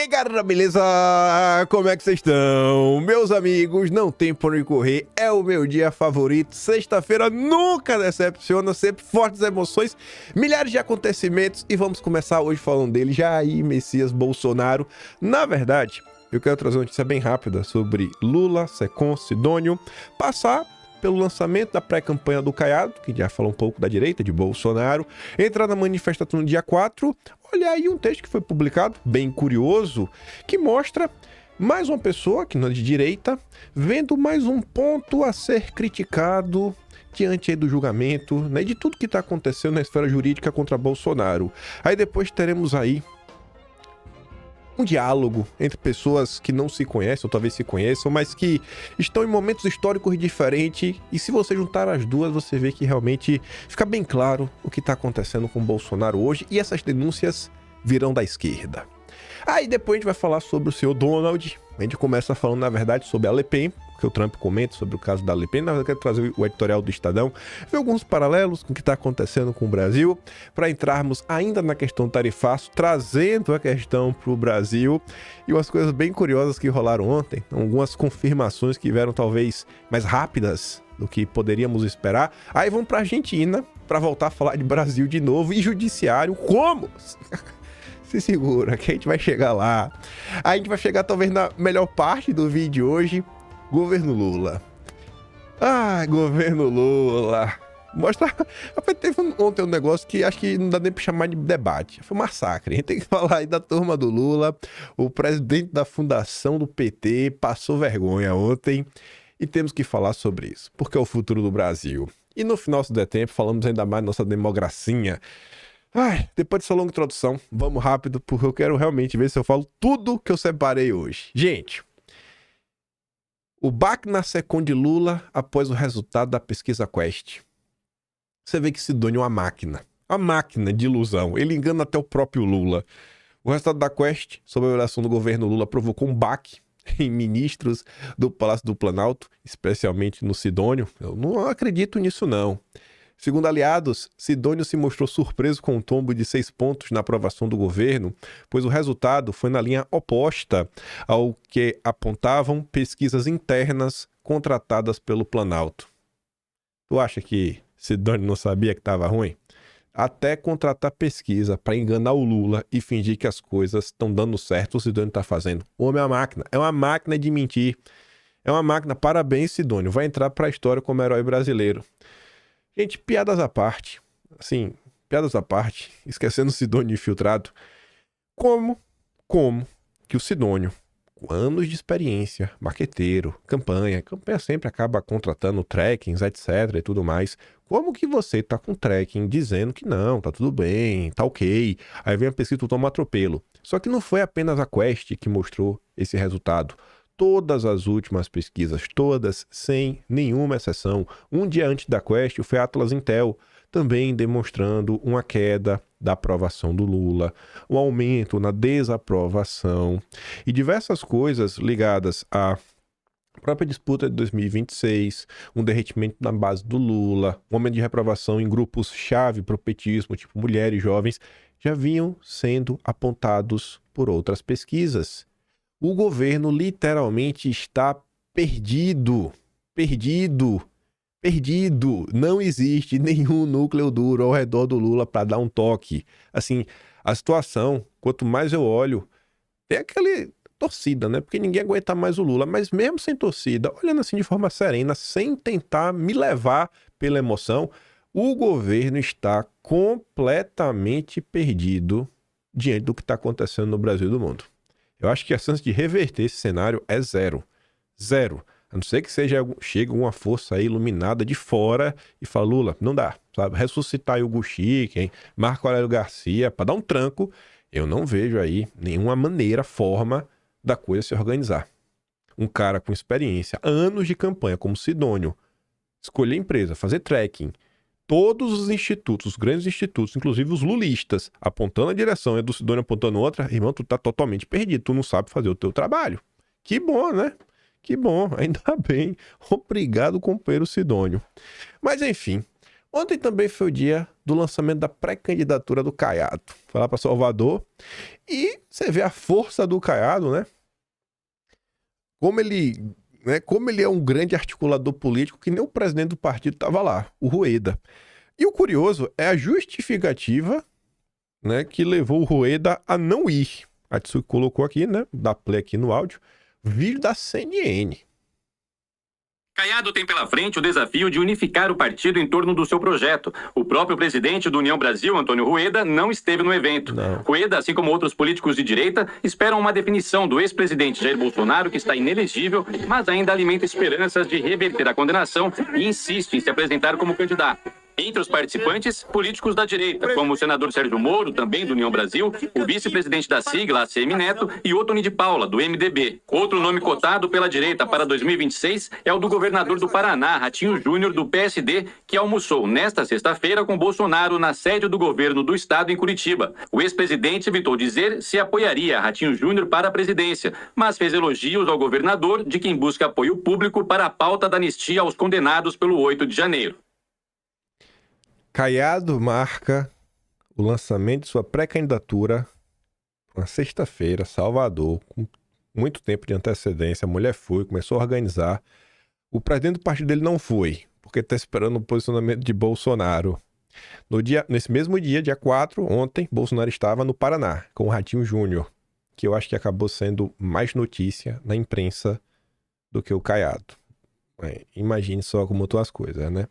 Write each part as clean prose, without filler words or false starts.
E aí, galera, beleza? Como é que vocês estão? Meus amigos, não tem por onde correr, é o meu dia favorito. Sexta-feira nunca decepciona, sempre fortes emoções, milhares de acontecimentos e vamos começar hoje falando dele, Jair Messias Bolsonaro. Na verdade, eu quero trazer uma notícia bem rápida sobre Lula, Secom, Sidônio, passar pelo lançamento da pré-campanha do Caiado, que já falou um pouco da direita, de Bolsonaro, entrar na manifestação no dia 4, olha aí um texto que foi publicado, bem curioso, que mostra mais uma pessoa, que não é de direita, vendo mais um ponto a ser criticado diante aí do julgamento, né, de tudo que está acontecendo na esfera jurídica contra Bolsonaro. Aí depois teremos aí um diálogo entre pessoas que não se conhecem, ou talvez se conheçam, mas que estão em momentos históricos diferentes, e se você juntar as duas, você vê que realmente fica bem claro o que está acontecendo com o Bolsonaro hoje, e essas denúncias virão da esquerda. Aí depois a gente vai falar sobre o senhor Donald, a gente começa falando, na verdade, sobre a Le Pen, que o Trump comenta sobre o caso da Le Pen. Na verdade, eu quero trazer o editorial do Estadão, ver alguns paralelos com o que está acontecendo com o Brasil, para entrarmos ainda na questão tarifaço, trazendo a questão para o Brasil, e umas coisas bem curiosas que rolaram ontem, algumas confirmações que vieram talvez mais rápidas do que poderíamos esperar. Aí vamos para a Argentina, para voltar a falar de Brasil de novo, e judiciário, como? Se segura, que a gente vai chegar lá. A gente vai chegar talvez na melhor parte do vídeo de hoje, governo Lula. Ai, governo Lula. Mostra... Rapaz, teve ontem um negócio que acho que não dá nem pra chamar de debate. Foi um massacre. A gente tem que falar aí da turma do Lula. O presidente da fundação do PT passou vergonha ontem. E temos que falar sobre isso, porque é o futuro do Brasil. E no final, se der tempo, falamos ainda mais da nossa democracia. Ai, depois dessa longa introdução, vamos rápido, porque eu quero realmente ver se eu falo tudo que eu separei hoje. Gente, o baque na Secom de Lula após o resultado da pesquisa Quest. Você vê que Sidônio é uma máquina de ilusão. Ele engana até o próprio Lula. O resultado da Quest sobre a avaliação do governo Lula provocou um baque em ministros do Palácio do Planalto, especialmente no Sidônio. Eu não acredito nisso, não. Segundo aliados, Sidônio se mostrou surpreso com um tombo de 6 pontos na aprovação do governo, pois o resultado foi na linha oposta ao que apontavam pesquisas internas contratadas pelo Planalto. Tu acha que Sidônio não sabia que estava ruim? Até contratar pesquisa para enganar o Lula e fingir que as coisas estão dando certo, o Sidônio está fazendo. O homem é uma máquina, é uma máquina de mentir. É uma máquina, parabéns, Sidônio, vai entrar para a história como herói brasileiro. Gente, piadas à parte, esquecendo o Sidônio infiltrado, como que o Sidônio, com anos de experiência, marqueteiro, campanha sempre acaba contratando trackings, etc e tudo mais, como que você tá com tracking dizendo que não, tá tudo bem, tá ok, aí vem a pesquisa, tu toma um atropelo. Só que não foi apenas a Quest que mostrou esse resultado. Todas as últimas pesquisas, todas, sem nenhuma exceção, um dia antes da Quest, foi a Atlas Intel, também demonstrando uma queda da aprovação do Lula, um aumento na desaprovação e diversas coisas ligadas à própria disputa de 2026, um derretimento na base do Lula, um aumento de reprovação em grupos-chave para o petismo, tipo mulheres e jovens, já vinham sendo apontados por outras pesquisas. O governo literalmente está perdido. Não existe nenhum núcleo duro ao redor do Lula para dar um toque. Assim, a situação, quanto mais eu olho, tem aquela torcida, né? Porque ninguém aguenta mais o Lula. Mas mesmo sem torcida, olhando assim de forma serena, sem tentar me levar pela emoção, o governo está completamente perdido diante do que está acontecendo no Brasil e no mundo. Eu acho que a chance de reverter esse cenário é zero. Zero. A não ser que chegue uma força aí iluminada de fora e fala, Lula, não dá, sabe? Ressuscitar aí o Hugo Chique, Marco Aurélio Garcia, para dar um tranco, eu não vejo aí nenhuma maneira, forma da coisa se organizar. Um cara com experiência, anos de campanha, como Sidônio, escolher empresa, fazer tracking, todos os institutos, os grandes institutos, inclusive os lulistas, apontando a direção e do Sidônio apontando outra, irmão, tu tá totalmente perdido, tu não sabe fazer o teu trabalho. Que bom, né? Que bom, ainda bem. Obrigado, companheiro Sidônio. Mas enfim, Ontem também foi o dia do lançamento da pré-candidatura do Caiado. Foi lá para Salvador. E você vê a força do Caiado, né? Como ele é um grande articulador político, que nem o presidente do partido estava lá, o Rueda. E o curioso é a justificativa, né, que levou o Rueda a não ir. A Tsuki colocou aqui, né? Dá play aqui no áudio. Vídeo da CNN. Caiado tem pela frente o desafio de unificar o partido em torno do seu projeto. O próprio presidente do União Brasil, Antônio Rueda, não esteve no evento. Rueda, assim como outros políticos de direita, esperam uma definição do ex-presidente Jair Bolsonaro, que está inelegível, mas ainda alimenta esperanças de reverter a condenação e insiste em se apresentar como candidato. Entre os participantes, políticos da direita, como o senador Sérgio Moro, também do União Brasil, o vice-presidente da sigla, ACM Neto, e Ottoni de Paula, do MDB. Outro nome cotado pela direita para 2026 é o do governador do Paraná, Ratinho Júnior, do PSD, que almoçou nesta sexta-feira com Bolsonaro na sede do governo do estado em Curitiba. O ex-presidente evitou dizer se apoiaria Ratinho Júnior para a presidência, mas fez elogios ao governador, de quem busca apoio público para a pauta da anistia aos condenados pelo 8 de janeiro. Caiado marca o lançamento de sua pré-candidatura na sexta-feira, Salvador, com muito tempo de antecedência. A mulher foi, começou a organizar. O presidente do partido dele não foi, porque está esperando o posicionamento de Bolsonaro. Nesse mesmo dia, dia 4, ontem, Bolsonaro estava no Paraná, com o Ratinho Júnior, que eu acho que acabou sendo mais notícia na imprensa do que o Caiado. Imagine só como estão as coisas, né?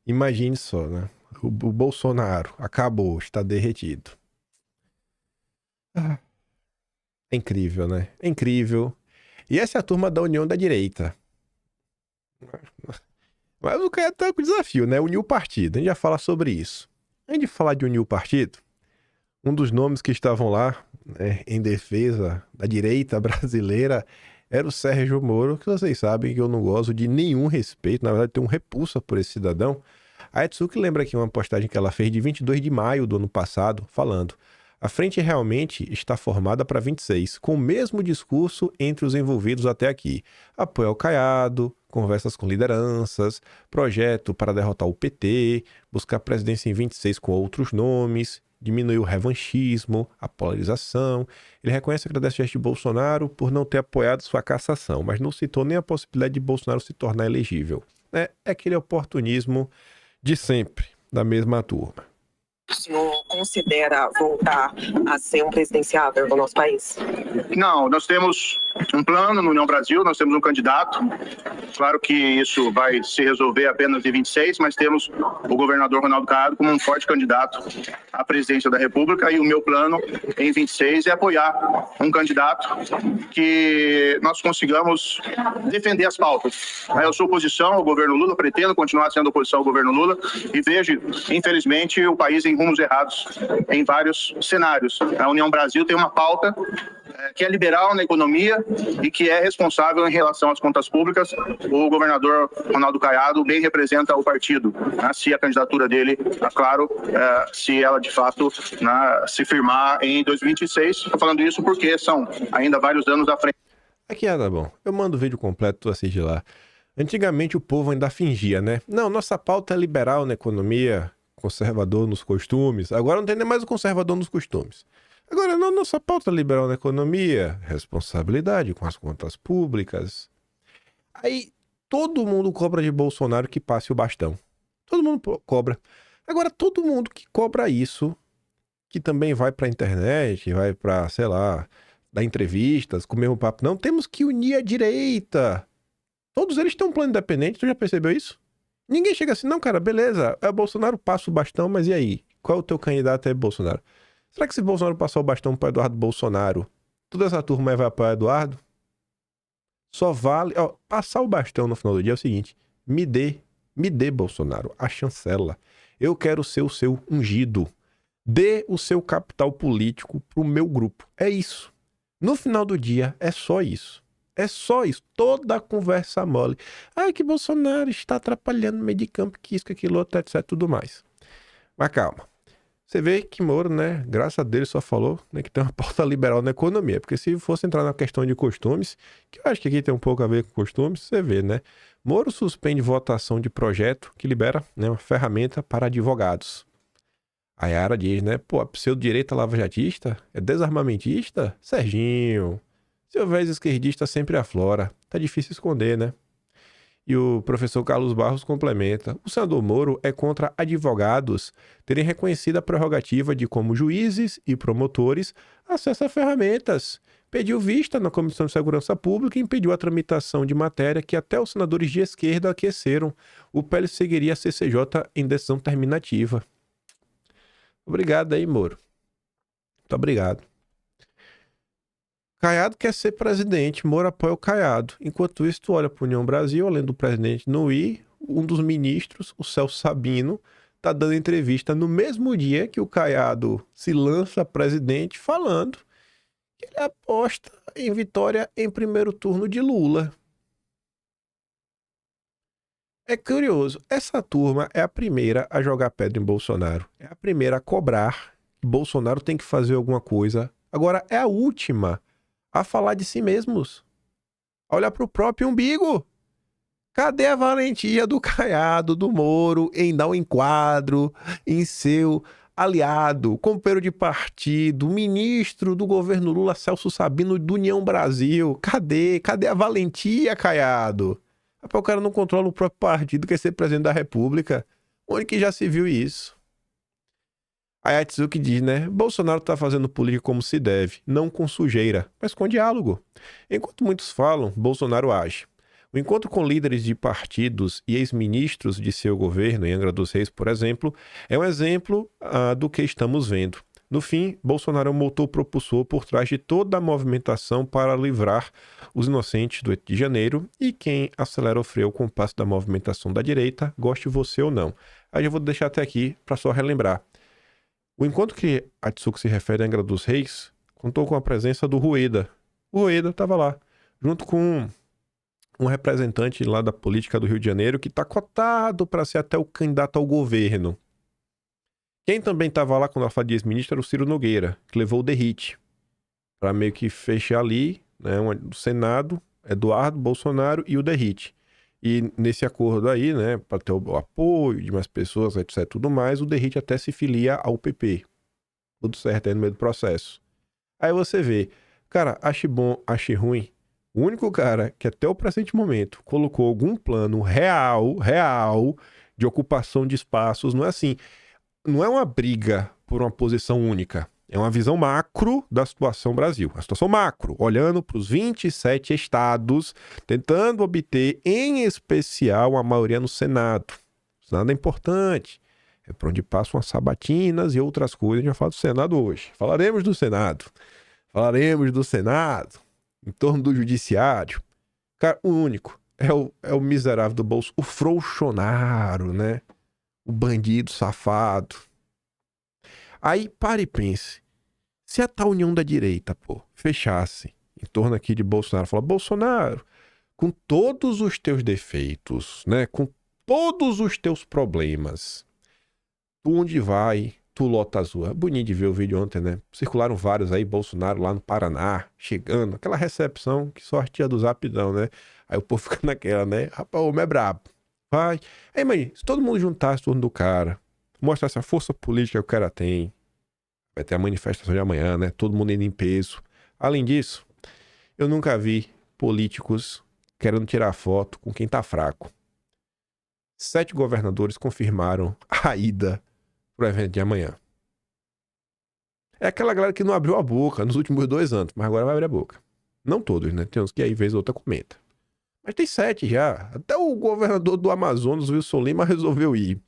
Imagine só, né? O Bolsonaro acabou, está derretido. É incrível, né? É incrível. E essa é a turma da União da Direita. Mas o cara tá com desafio, né? Unir o partido. A gente já fala sobre isso. Antes de falar de unir o partido, um dos nomes que estavam lá, né, em defesa da direita brasileira era o Sérgio Moro, que vocês sabem que eu não gosto de nenhum respeito. Na verdade, tenho um repulsa por esse cidadão. A Etsuki lembra aqui uma postagem que ela fez de 22 de maio do ano passado, falando: a frente realmente está formada para 26, com o mesmo discurso entre os envolvidos até aqui. Apoio ao Caiado, conversas com lideranças, projeto para derrotar o PT, buscar presidência em 26 com outros nomes, diminuir o revanchismo, a polarização. Ele reconhece e agradece o gesto de Bolsonaro por não ter apoiado sua cassação, mas não citou nem a possibilidade de Bolsonaro se tornar elegível. É aquele oportunismo de sempre, da mesma turma. O senhor considera voltar a ser um presidenciável no nosso país? Não, nós temos um plano no União Brasil, nós temos um candidato. Claro que isso vai se resolver apenas em 26, mas temos o governador Ronaldo Caiado como um forte candidato à presidência da República, e o meu plano em 26 é apoiar um candidato que nós consigamos defender as pautas. Eu sou oposição ao governo Lula, pretendo continuar sendo oposição ao governo Lula e vejo, infelizmente, o país em rumos errados em vários cenários. A União Brasil tem uma pauta que é liberal na economia e que é responsável em relação às contas públicas. O governador Ronaldo Caiado bem representa o partido, né? Se a candidatura dele, claro, se ela de fato, né, se firmar em 2026. Estou falando isso porque são ainda vários anos à frente. Aqui tá bom. Eu mando o vídeo completo, tu assiste lá. Antigamente o povo ainda fingia, né? Não, nossa pauta é liberal na economia, conservador nos costumes. Agora não tem nem mais o conservador nos costumes. Agora, não, nossa pauta liberal na economia, responsabilidade com as contas públicas. Aí, todo mundo cobra de Bolsonaro que passe o bastão. Todo mundo cobra. Agora, todo mundo que cobra isso, que também vai pra internet, vai pra, sei lá, dar entrevistas, com o mesmo papo. Não, temos que unir a direita. Todos eles têm um plano independente, tu já percebeu isso? Ninguém chega assim, não, cara, beleza, Bolsonaro passa o bastão, mas e aí? Qual é o teu candidato aí, Bolsonaro? Será que se Bolsonaro passar o bastão para Eduardo Bolsonaro, toda essa turma aí vai apoiar Eduardo? Só vale... passar o bastão no final do dia é o seguinte: me dê, Bolsonaro, a chancela. Eu quero ser o seu ungido. Dê o seu capital político pro meu grupo. É isso. No final do dia, é só isso. É só isso. Toda a conversa mole. Ai, que Bolsonaro está atrapalhando o meio de campo, que isso, que aquilo, outro, etc, tudo mais. Mas calma. Você vê que Moro, né, graças a Deus só falou, né, que tem uma pauta liberal na economia, porque se fosse entrar na questão de costumes, que eu acho que aqui tem um pouco a ver com costumes, você vê, né, Moro suspende votação de projeto que libera, né, uma ferramenta para advogados. A Yara diz, né, pô, a pseudo-direita lavajatista é desarmamentista? Serginho, seu viés esquerdista sempre aflora, tá difícil esconder, né? E o professor Carlos Barros complementa: o senador Moro é contra advogados terem reconhecido a prerrogativa de, como juízes e promotores, acesso a ferramentas. Pediu vista na Comissão de Segurança Pública e impediu a tramitação de matéria que até os senadores de esquerda aqueceram. O PL seguiria a CCJ em decisão terminativa. Obrigado aí, Moro. Muito obrigado. Caiado quer ser presidente, Moro apoia o Caiado. Enquanto isso, tu olha para a União Brasil, além do presidente não ir, um dos ministros, o Celso Sabino, tá dando entrevista no mesmo dia que o Caiado se lança a presidente, falando que ele aposta em vitória em primeiro turno de Lula. É curioso, essa turma é a primeira a jogar pedra em Bolsonaro. É a primeira a cobrar que Bolsonaro tem que fazer alguma coisa. Agora é a última a falar de si mesmos, a olhar para o próprio umbigo. Cadê a valentia do Caiado, do Moro, em dar um enquadro em seu aliado, companheiro de partido, ministro do governo Lula, Celso Sabino, do União Brasil? Cadê? Cadê a valentia, Caiado? O cara não controla o próprio partido, quer ser presidente da República. Onde que já se viu isso? A Yatsuki diz, né? Bolsonaro tá fazendo política como se deve, não com sujeira, mas com diálogo. Enquanto muitos falam, Bolsonaro age. O encontro com líderes de partidos e ex-ministros de seu governo, em Angra dos Reis, por exemplo, é um exemplo do que estamos vendo. No fim, Bolsonaro é um motor propulsor por trás de toda a movimentação para livrar os inocentes do 8 de janeiro e quem acelera o freio com o passo da movimentação da direita, goste você ou não. Aí eu vou deixar até aqui para só relembrar. O encontro que a Tsuki se refere a Angra dos Reis contou com a presença do Rueda. O Rueda estava lá, junto com um representante lá da política do Rio de Janeiro que está cotado para ser até o candidato ao governo. Quem também estava lá quando ela falou de ex-ministro era o Ciro Nogueira, que levou o derrite para meio que fechar ali, né, o Senado, Eduardo Bolsonaro e o derrite. E nesse acordo aí, né, para ter o apoio de mais pessoas, etc, tudo mais, o derrite até se filia ao PP. Tudo certo aí no meio do processo. Aí você vê, cara, ache bom, ache ruim. O único cara que até o presente momento colocou algum plano real de ocupação de espaços, não é assim, não é uma briga por uma posição única. É uma visão macro da situação Brasil. A situação macro, olhando para os 27 estados, tentando obter, em especial, a maioria no Senado. O Senado é importante. É para onde passam as sabatinas e outras coisas. A gente vai falar do Senado hoje. Falaremos do Senado. Falaremos do Senado. Em torno do judiciário. Cara, o único é o miserável do bolso. O frouxonaro, né? O bandido safado. Aí, pare e pense. Se a tal união da direita, pô, fechasse em torno aqui de Bolsonaro, falar, Bolsonaro, com todos os teus defeitos, né? Com todos os teus problemas, tu onde vai, tu lota azul. É bonito de ver o vídeo ontem, né? Circularam vários aí, Bolsonaro lá no Paraná, chegando, aquela recepção que só a tia do Zapidão, né? Aí o povo fica naquela, né? Rapaz, o homem é brabo. Vai. Aí, mãe, se todo mundo juntasse em torno do cara, mostrasse a força política que o cara tem, vai ter a manifestação de amanhã, né? Todo mundo indo em peso. Além disso, eu nunca vi políticos querendo tirar foto com quem tá fraco. 7 governadores confirmaram a ida pro evento de amanhã. É aquela galera que não abriu a boca nos últimos 2 anos, mas agora vai abrir a boca. Não todos, né? Tem uns que aí vez ou outra comenta. Mas tem 7 já. Até o governador do Amazonas, Wilson Lima, resolveu ir.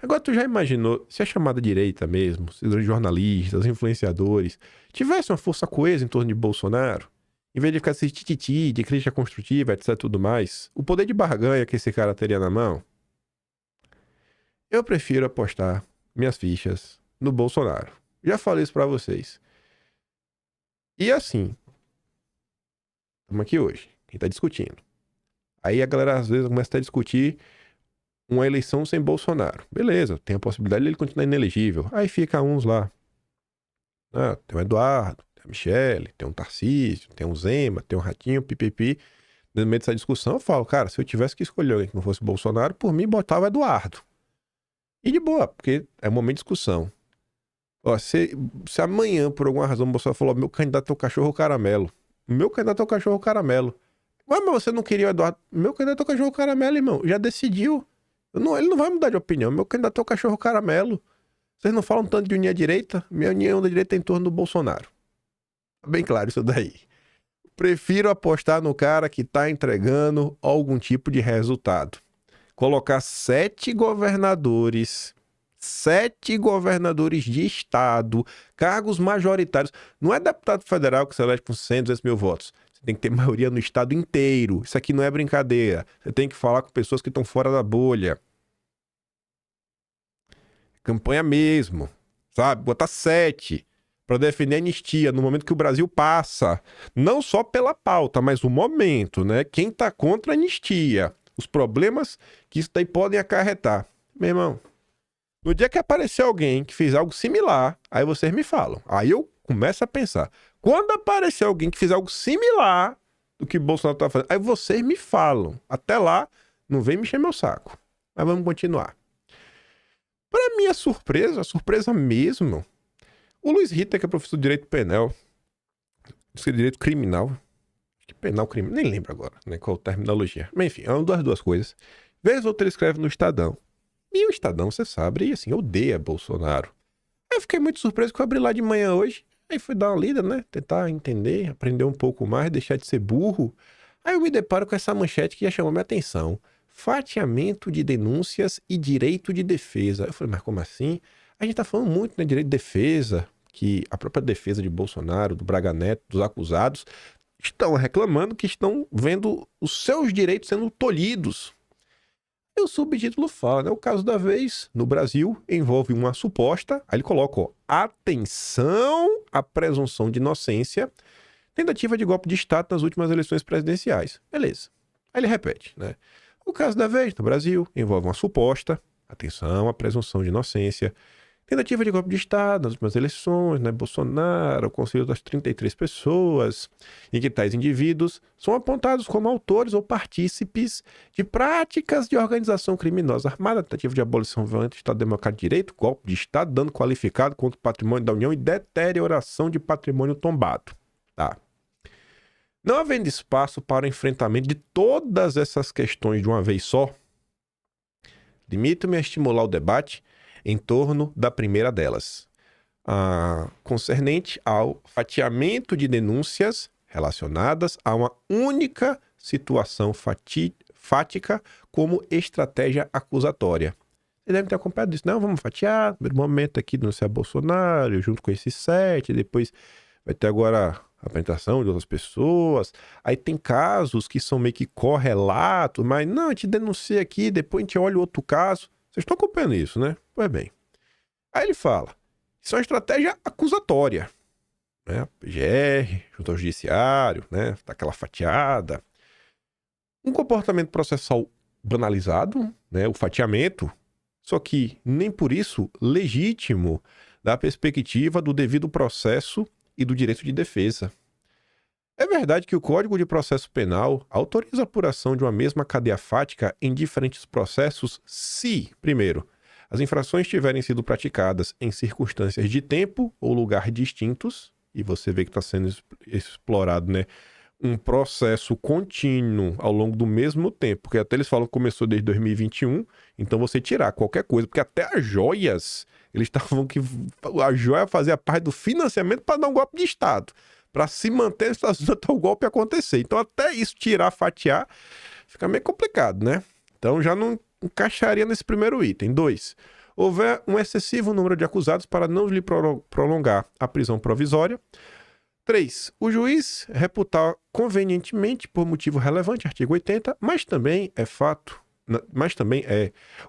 Agora, tu já imaginou se a chamada direita mesmo, se os jornalistas, influenciadores, tivesse uma força coesa em torno de Bolsonaro, em vez de ficar esse tititi de crítica construtiva, etc, tudo mais, o poder de barganha que esse cara teria na mão, eu prefiro apostar minhas fichas no Bolsonaro. Já falei isso pra vocês. E assim, estamos aqui hoje, quem tá discutindo. Aí a galera às vezes começa a discutir uma eleição sem Bolsonaro. Beleza, tem a possibilidade de ele continuar inelegível. Aí fica uns lá. Tem o Eduardo, tem a Michele, tem o Tarcísio, tem o Zema, tem o Ratinho, pipipi. No meio dessa discussão eu falo, cara, se eu tivesse que escolher alguém que não fosse Bolsonaro, por mim botava o Eduardo. E de boa, porque é um momento de discussão. Ó, se amanhã, por alguma razão, o Bolsonaro falou, meu candidato é o cachorro caramelo. Meu candidato é o cachorro caramelo. Mas você não queria o Eduardo? Meu candidato é o cachorro caramelo, irmão. Já decidiu. Ele não vai mudar de opinião. Meu candidato é o cachorro caramelo. Vocês não falam tanto de unir a direita? Minha união da direita é em torno do Bolsonaro. Bem claro isso daí. Prefiro apostar no cara que tá entregando algum tipo de resultado. Colocar 7 governadores de estado, cargos majoritários. Não é deputado federal que você elege com 100, 200 mil votos. Você tem que ter maioria no estado inteiro. Isso aqui não é brincadeira. Você tem que falar com pessoas que estão fora da bolha. Campanha mesmo, sabe? Botar 7 para defender a anistia no momento que o Brasil passa. Não só pela pauta, mas o momento, né? Quem tá contra a anistia. Os problemas que isso daí podem acarretar. Meu irmão, no dia que aparecer alguém que fez algo similar, aí vocês me falam. Aí eu começo a pensar. Quando aparecer alguém que fez algo similar do que o Bolsonaro tá fazendo, aí vocês me falam. Até lá, não vem mexer meu saco. Mas vamos continuar. Para minha surpresa, a surpresa mesmo, o Luiz Ritter, que é professor de Direito Penal, Direito Criminal, acho que Penal Criminal, nem lembro agora, né, qual a terminologia. Mas enfim, é uma das duas coisas. Vez ou outra ele escreve no Estadão. E o Estadão, você sabe, assim, odeia Bolsonaro. Aí eu fiquei muito surpreso que eu abri lá de manhã hoje, aí fui dar uma lida, né, tentar entender, aprender um pouco mais, deixar de ser burro. Aí eu me deparo com essa manchete que já chamou minha atenção. Fatiamento de denúncias e direito de defesa. Eu falei, mas como assim? A gente tá falando muito, né, direito de defesa, que a própria defesa de Bolsonaro, do Braga Neto, dos acusados, estão reclamando que estão vendo os seus direitos sendo tolhidos. E o subtítulo fala, né, o caso da vez no Brasil envolve uma suposta, aí ele coloca, ó, atenção à presunção de inocência, tentativa de golpe de Estado nas últimas eleições presidenciais. Beleza. Aí ele repete, né? O caso da vez no Brasil envolve uma suposta, atenção à presunção de inocência, tentativa de golpe de Estado nas últimas eleições, né? Bolsonaro, o conselho das 33 pessoas, em que tais indivíduos são apontados como autores ou partícipes de práticas de organização criminosa armada, tentativa de abolição violenta do Estado Democrático de Direito, golpe de Estado, dano qualificado contra o patrimônio da União e deterioração de patrimônio tombado. Tá. Não havendo espaço para o enfrentamento de todas essas questões de uma vez só, limito-me a estimular o debate em torno da primeira delas, concernente ao fatiamento de denúncias relacionadas a uma única situação fática como estratégia acusatória. Você deve ter acompanhado isso. Não, vamos fatiar, no primeiro momento aqui denunciar Bolsonaro, junto com esses 7, depois vai ter agora a apresentação de outras pessoas. Aí tem casos que são meio que correlatos, mas não, a gente denuncia aqui, depois a gente olha o outro caso. Vocês estão acompanhando isso, né? Pois bem. Aí ele fala, isso é uma estratégia acusatória, né? PGR, junto ao judiciário, né? Daquela fatiada. Um comportamento processal banalizado, né? O fatiamento, só que nem por isso legítimo da perspectiva do devido processo e do direito de defesa. É verdade que o Código de Processo Penal autoriza a apuração de uma mesma cadeia fática em diferentes processos se, primeiro, as infrações tiverem sido praticadas em circunstâncias de tempo ou lugar distintos, e você vê que está sendo explorado, né, um processo contínuo ao longo do mesmo tempo, porque até eles falam que começou desde 2021, então você tirar qualquer coisa, porque até as joias, eles estavam que a joia fazia parte do financiamento para dar um golpe de Estado, para se manter nos Estados Unidos até o golpe acontecer. Então até isso, tirar, fatiar, fica meio complicado, né? Então já não encaixaria nesse primeiro item. 2. Houver um excessivo número de acusados para não lhe prolongar a prisão provisória. 3. O juiz reputar convenientemente por motivo relevante, artigo 80, mas também é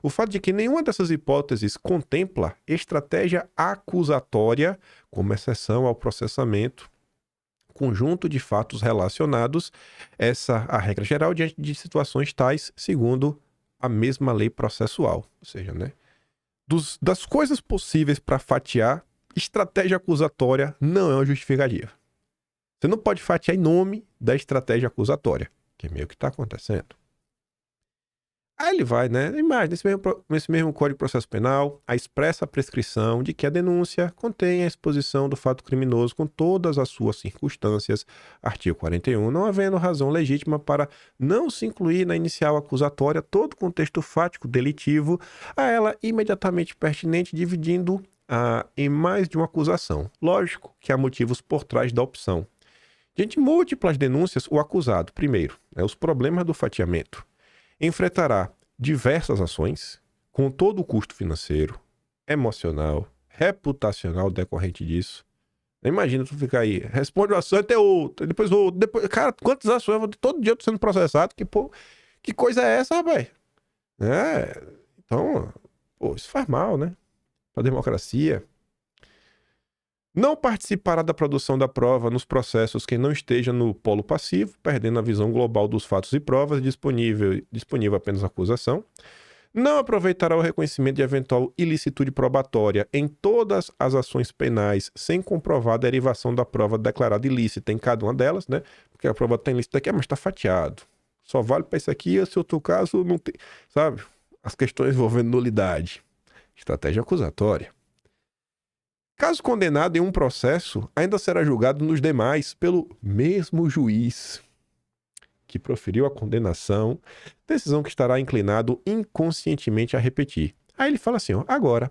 o fato de que nenhuma dessas hipóteses contempla estratégia acusatória como exceção ao processamento conjunto de fatos relacionados, essa a regra geral diante de situações tais, segundo a mesma lei processual. Ou seja, né? Das coisas possíveis para fatiar, estratégia acusatória não é uma justificativa. Você não pode fatiar em nome da estratégia acusatória, que é meio que está acontecendo. Aí ele vai, né? Imagina, nesse mesmo Código de Processo Penal, a expressa prescrição de que a denúncia contém a exposição do fato criminoso com todas as suas circunstâncias, artigo 41, não havendo razão legítima para não se incluir na inicial acusatória todo o contexto fático delitivo, a ela imediatamente pertinente, dividindo em mais de uma acusação. Lógico que há motivos por trás da opção. Diante de múltiplas denúncias, o acusado, primeiro, os problemas do fatiamento, enfrentará diversas ações com todo o custo financeiro, emocional, reputacional decorrente disso. Imagina tu ficar aí, responde uma ação até outra, depois outra, depois... Cara, quantas ações? Todo dia eu tô sendo processado, que coisa é essa, rapaz? Então, isso faz mal, né? Pra democracia. Não participará da produção da prova nos processos quem não esteja no polo passivo, perdendo a visão global dos fatos e provas, disponível apenas a acusação. Não aproveitará o reconhecimento de eventual ilicitude probatória em todas as ações penais, sem comprovar a derivação da prova declarada ilícita em cada uma delas, né? Porque a prova está ilícita aqui, mas está fatiado. Só vale para isso aqui, se outro caso não tem, sabe? As questões envolvendo nulidade. Estratégia acusatória. Caso condenado em um processo, ainda será julgado nos demais pelo mesmo juiz que proferiu a condenação, decisão que estará inclinado inconscientemente a repetir. Aí ele fala assim, agora,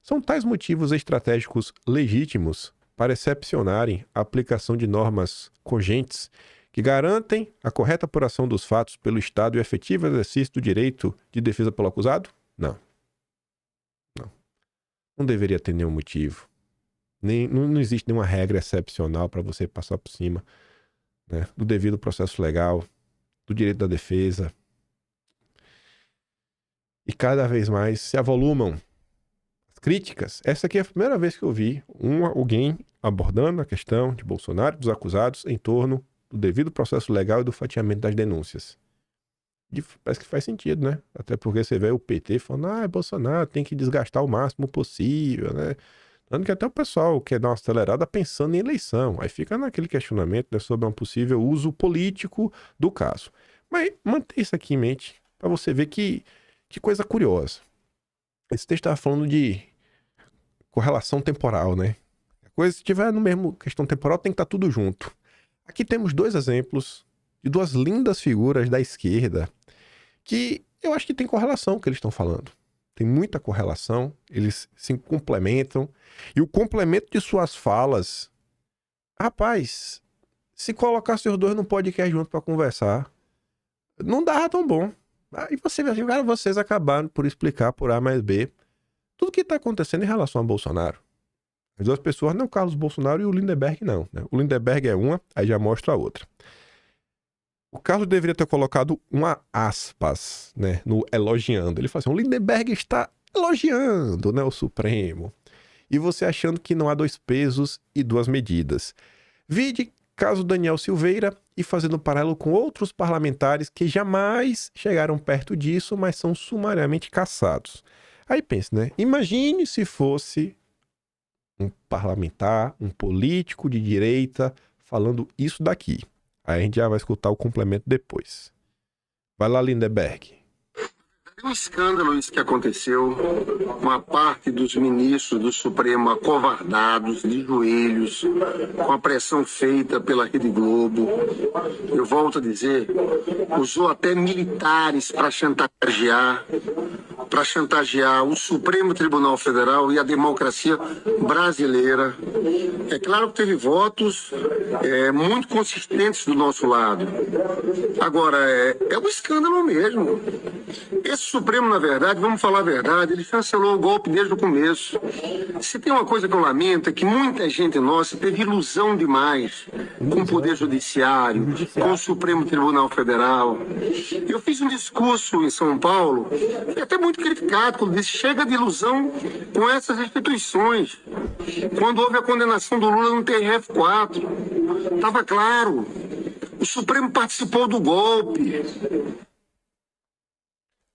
são tais motivos estratégicos legítimos para excepcionarem a aplicação de normas cogentes que garantem a correta apuração dos fatos pelo Estado e o efetivo exercício do direito de defesa pelo acusado? Não. Não deveria ter nenhum motivo. Não existe nenhuma regra excepcional para você passar por cima, né, do devido processo legal, do direito da defesa. E cada vez mais se avolumam as críticas. Essa aqui é a primeira vez que eu vi alguém abordando a questão de Bolsonaro e dos acusados em torno do devido processo legal e do fatiamento das denúncias. E parece que faz sentido, né? Até porque você vê o PT falando, Bolsonaro tem que desgastar o máximo possível, né? Tanto que até o pessoal quer dar uma acelerada pensando em eleição. Aí fica naquele questionamento, né, sobre um possível uso político do caso. Mas mantenha isso aqui em mente para você ver que coisa curiosa. Esse texto estava falando de correlação temporal, né? A coisa, se tiver no mesmo questão temporal, tem que estar tudo junto. Aqui temos dois exemplos de duas lindas figuras da esquerda que eu acho que tem correlação com o que eles estão falando. Tem muita correlação, eles se complementam. E o complemento de suas falas... Rapaz, se colocasse os dois no podcast junto para conversar, não dava tão bom. E você vê, cara, vocês acabaram por explicar por A mais B tudo que está acontecendo em relação a Bolsonaro. As duas pessoas, não o Carlos Bolsonaro e o Lindenberg, não. Né? O Lindenberg é uma, aí já mostra a outra. O Carlos deveria ter colocado uma aspas, né, no elogiando. Ele fala assim, o Lindenberg está elogiando, né, o Supremo. E você achando que não há dois pesos e duas medidas. Vide caso Daniel Silveira e fazendo paralelo com outros parlamentares que jamais chegaram perto disso, mas são sumariamente caçados. Aí pense, né, imagine se fosse um parlamentar, um político de direita falando isso daqui. Aí a gente já vai escutar o complemento depois. Vai lá, Lindenberg. É um escândalo isso que aconteceu. Uma parte dos ministros do Supremo acovardados, de joelhos, com a pressão feita pela Rede Globo. Eu volto a dizer, usou até militares para chantagear o Supremo Tribunal Federal e a democracia brasileira. É claro que teve votos muito consistentes do nosso lado. Agora, é um escândalo mesmo. Esse Supremo, na verdade, vamos falar a verdade, ele chancelou o golpe desde o começo. Se tem uma coisa que eu lamento, é que muita gente nossa teve ilusão demais com o Poder Judiciário, com o Supremo Tribunal Federal. Eu fiz um discurso em São Paulo, foi até muito criticado, quando disse, chega de ilusão com essas instituições. Quando houve a condenação do Lula no TRF4, estava claro, o Supremo participou do golpe.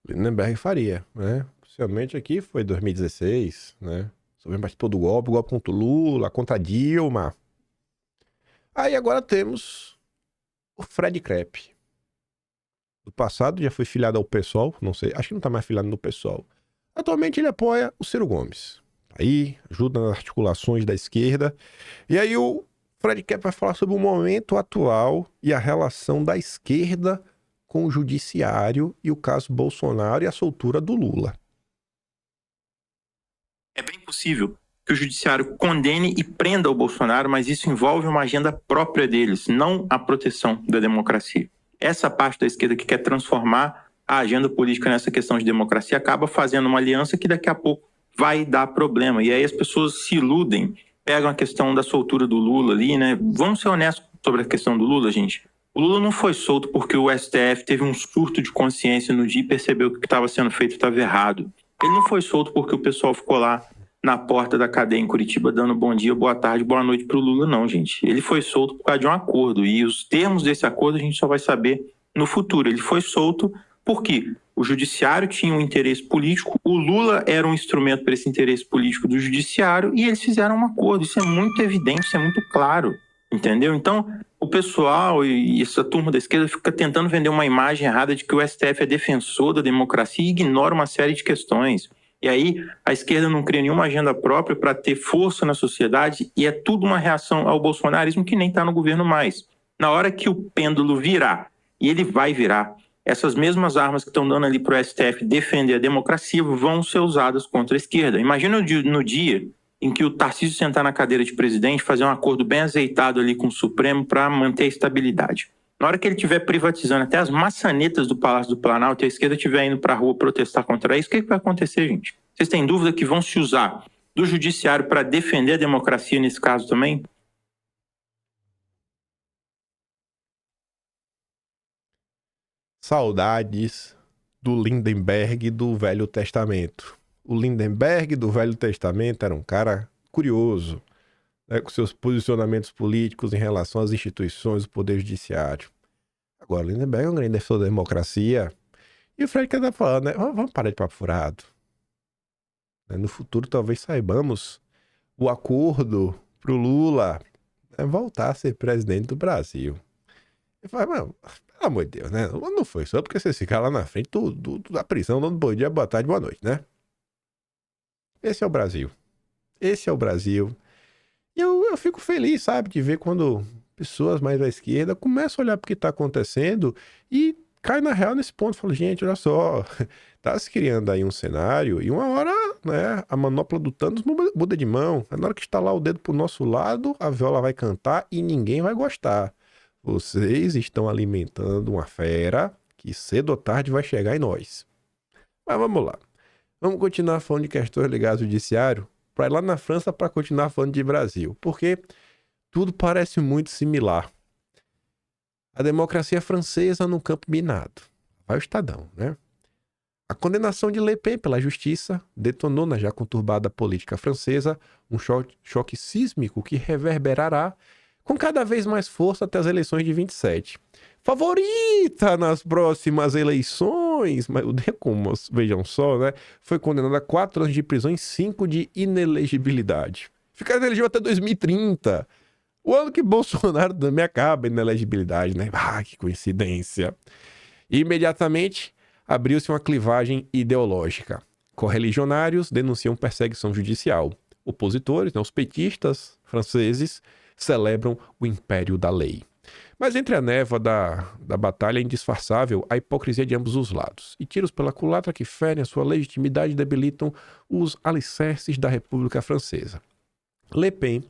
Lindenberg faria, né? Principalmente aqui foi 2016, né? Você participou do golpe contra o Lula, contra a Dilma. Aí agora temos o Fred Krepp. Do passado já foi filiado ao PSOL, não sei, acho que não tá mais filiado no PSOL. Atualmente ele apoia o Ciro Gomes. Aí ajuda nas articulações da esquerda. E aí o Fred Krepp vai falar sobre o momento atual e a relação da esquerda com o judiciário e o caso Bolsonaro e a soltura do Lula. É bem possível que o judiciário condene e prenda o Bolsonaro, mas isso envolve uma agenda própria deles, não a proteção da democracia. Essa parte da esquerda que quer transformar a agenda política nessa questão de democracia acaba fazendo uma aliança que daqui a pouco vai dar problema. E aí as pessoas se iludem, pegam a questão da soltura do Lula ali, né? Vamos ser honestos sobre a questão do Lula, gente. O Lula não foi solto porque o STF teve um surto de consciência no dia e percebeu que o que estava sendo feito estava errado. Ele não foi solto porque o pessoal ficou lá na porta da cadeia em Curitiba dando bom dia, boa tarde, boa noite pro Lula, não, gente. Ele foi solto por causa de um acordo e os termos desse acordo a gente só vai saber no futuro. Ele foi solto porque o judiciário tinha um interesse político, o Lula era um instrumento para esse interesse político do judiciário e eles fizeram um acordo. Isso é muito evidente, isso é muito claro, entendeu? Então, o pessoal e essa turma da esquerda fica tentando vender uma imagem errada de que o STF é defensor da democracia e ignora uma série de questões. E aí a esquerda não cria nenhuma agenda própria para ter força na sociedade e é tudo uma reação ao bolsonarismo que nem está no governo mais. Na hora que o pêndulo virar, e ele vai virar, essas mesmas armas que estão dando ali para o STF defender a democracia vão ser usadas contra a esquerda. Imagina no dia em que o Tarcísio sentar na cadeira de presidente, fazer um acordo bem azeitado ali com o Supremo para manter a estabilidade. Na hora que ele estiver privatizando até as maçanetas do Palácio do Planalto e a esquerda estiver indo para a rua protestar contra isso, o que vai acontecer, gente? Vocês têm dúvida que vão se usar do judiciário para defender a democracia nesse caso também? Saudades do Lindenberg do Velho Testamento. O Lindenberg do Velho Testamento era um cara curioso, né, com seus posicionamentos políticos em relação às instituições do Poder Judiciário. Agora, o Lindenberg é um grande defensor da democracia. E o Fred que tá falando, né? Vamos parar de papo furado. No futuro, talvez saibamos o acordo pro Lula, né, voltar a ser presidente do Brasil. Ele fala, mano, pelo amor de Deus, né? Não foi só porque você ficar lá na frente da prisão dando bom dia, boa tarde, boa noite, né? Esse é o Brasil. Esse é o Brasil. E eu fico feliz, sabe, de ver quando pessoas mais à esquerda começam a olhar para o que está acontecendo e cai na real nesse ponto. Fala, gente, olha só, tá se criando aí um cenário e uma hora, né, a manopla do Thanos muda de mão. Na hora que estalar o dedo pro nosso lado, a viola vai cantar e ninguém vai gostar. Vocês estão alimentando uma fera que cedo ou tarde vai chegar em nós. Mas vamos lá. Vamos continuar falando de questões ligadas ao judiciário para ir lá na França para continuar falando de Brasil. Porque tudo parece muito similar. A democracia francesa no campo minado. Vai o Estadão, né? A condenação de Le Pen pela justiça detonou na já conturbada política francesa um choque sísmico que reverberará com cada vez mais força até as eleições de 27. Favorita nas próximas eleições, mas o Decumos, vejam só, né? Foi condenado a 4 anos de prisão e 5 de inelegibilidade. Ficará inelegível até 2030. O ano que Bolsonaro também acaba a inelegibilidade, né? Ah, que coincidência. E imediatamente abriu-se uma clivagem ideológica. Correligionários denunciam perseguição judicial. Opositores, né, os petistas franceses, celebram o império da lei. Mas entre a névoa da batalha é indisfarçável a hipocrisia de ambos os lados. E tiros pela culatra que ferem a sua legitimidade debilitam os alicerces da República Francesa. Le Pen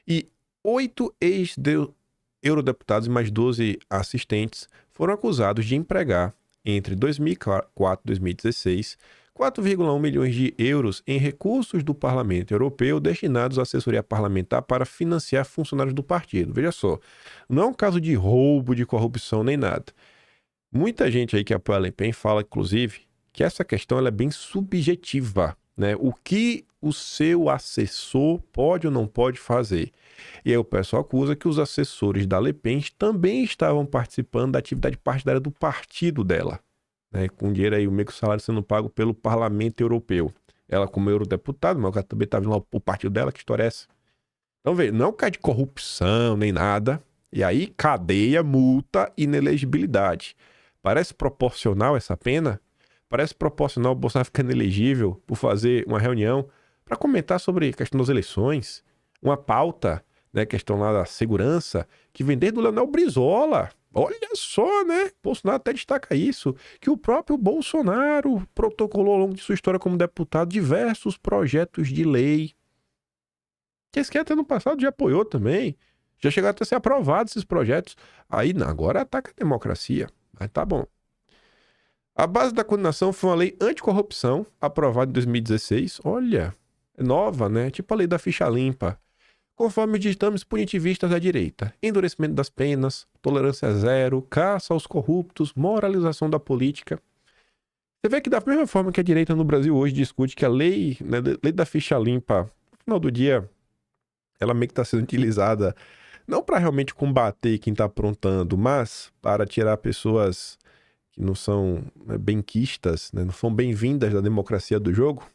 e 8 ex-eurodeputados e mais 12 assistentes foram acusados de empregar, entre 2004 e 2016, 4,1 milhões de euros em recursos do Parlamento Europeu destinados à assessoria parlamentar para financiar funcionários do partido. Veja só, não é um caso de roubo, de corrupção, nem nada. Muita gente aí que apoia a Le Pen fala, inclusive, que essa questão ela é bem subjetiva, né? O que o seu assessor pode ou não pode fazer. E aí o pessoal acusa que os assessores da Le Pen também estavam participando da atividade partidária do partido dela. né? Com dinheiro aí, o meio que o salário sendo pago pelo Parlamento Europeu. Ela como eurodeputado, mas o cara também tá vendo lá o partido dela, que história é essa? Então, veja, não é um caso de corrupção nem nada. E aí, cadeia, multa, inelegibilidade. Parece proporcional essa pena? Parece proporcional o Bolsonaro ficando elegível por fazer uma reunião para comentar sobre a questão das eleições, uma pauta, né, questão lá da segurança, que vem desde o Leonel Brizola. Olha só, né? Bolsonaro até destaca isso, que o próprio Bolsonaro protocolou ao longo de sua história como deputado diversos projetos de lei. Que a esquerda ano passado já apoiou também. Já chegaram até a ser aprovados esses projetos. Aí, não, agora ataca a democracia. Mas tá bom. A base da condenação foi uma lei anticorrupção, aprovada em 2016. Olha, é nova, né? Tipo a lei da ficha limpa. Conforme os ditames punitivistas da direita. Endurecimento das penas, tolerância zero, caça aos corruptos, moralização da política. Você vê que da mesma forma que a direita no Brasil hoje discute que a lei, né, lei da ficha limpa, no final do dia, ela meio que está sendo utilizada não para realmente combater quem está aprontando, mas para tirar pessoas que não são, né, benquistas, né, não são bem-vindas da democracia do jogo.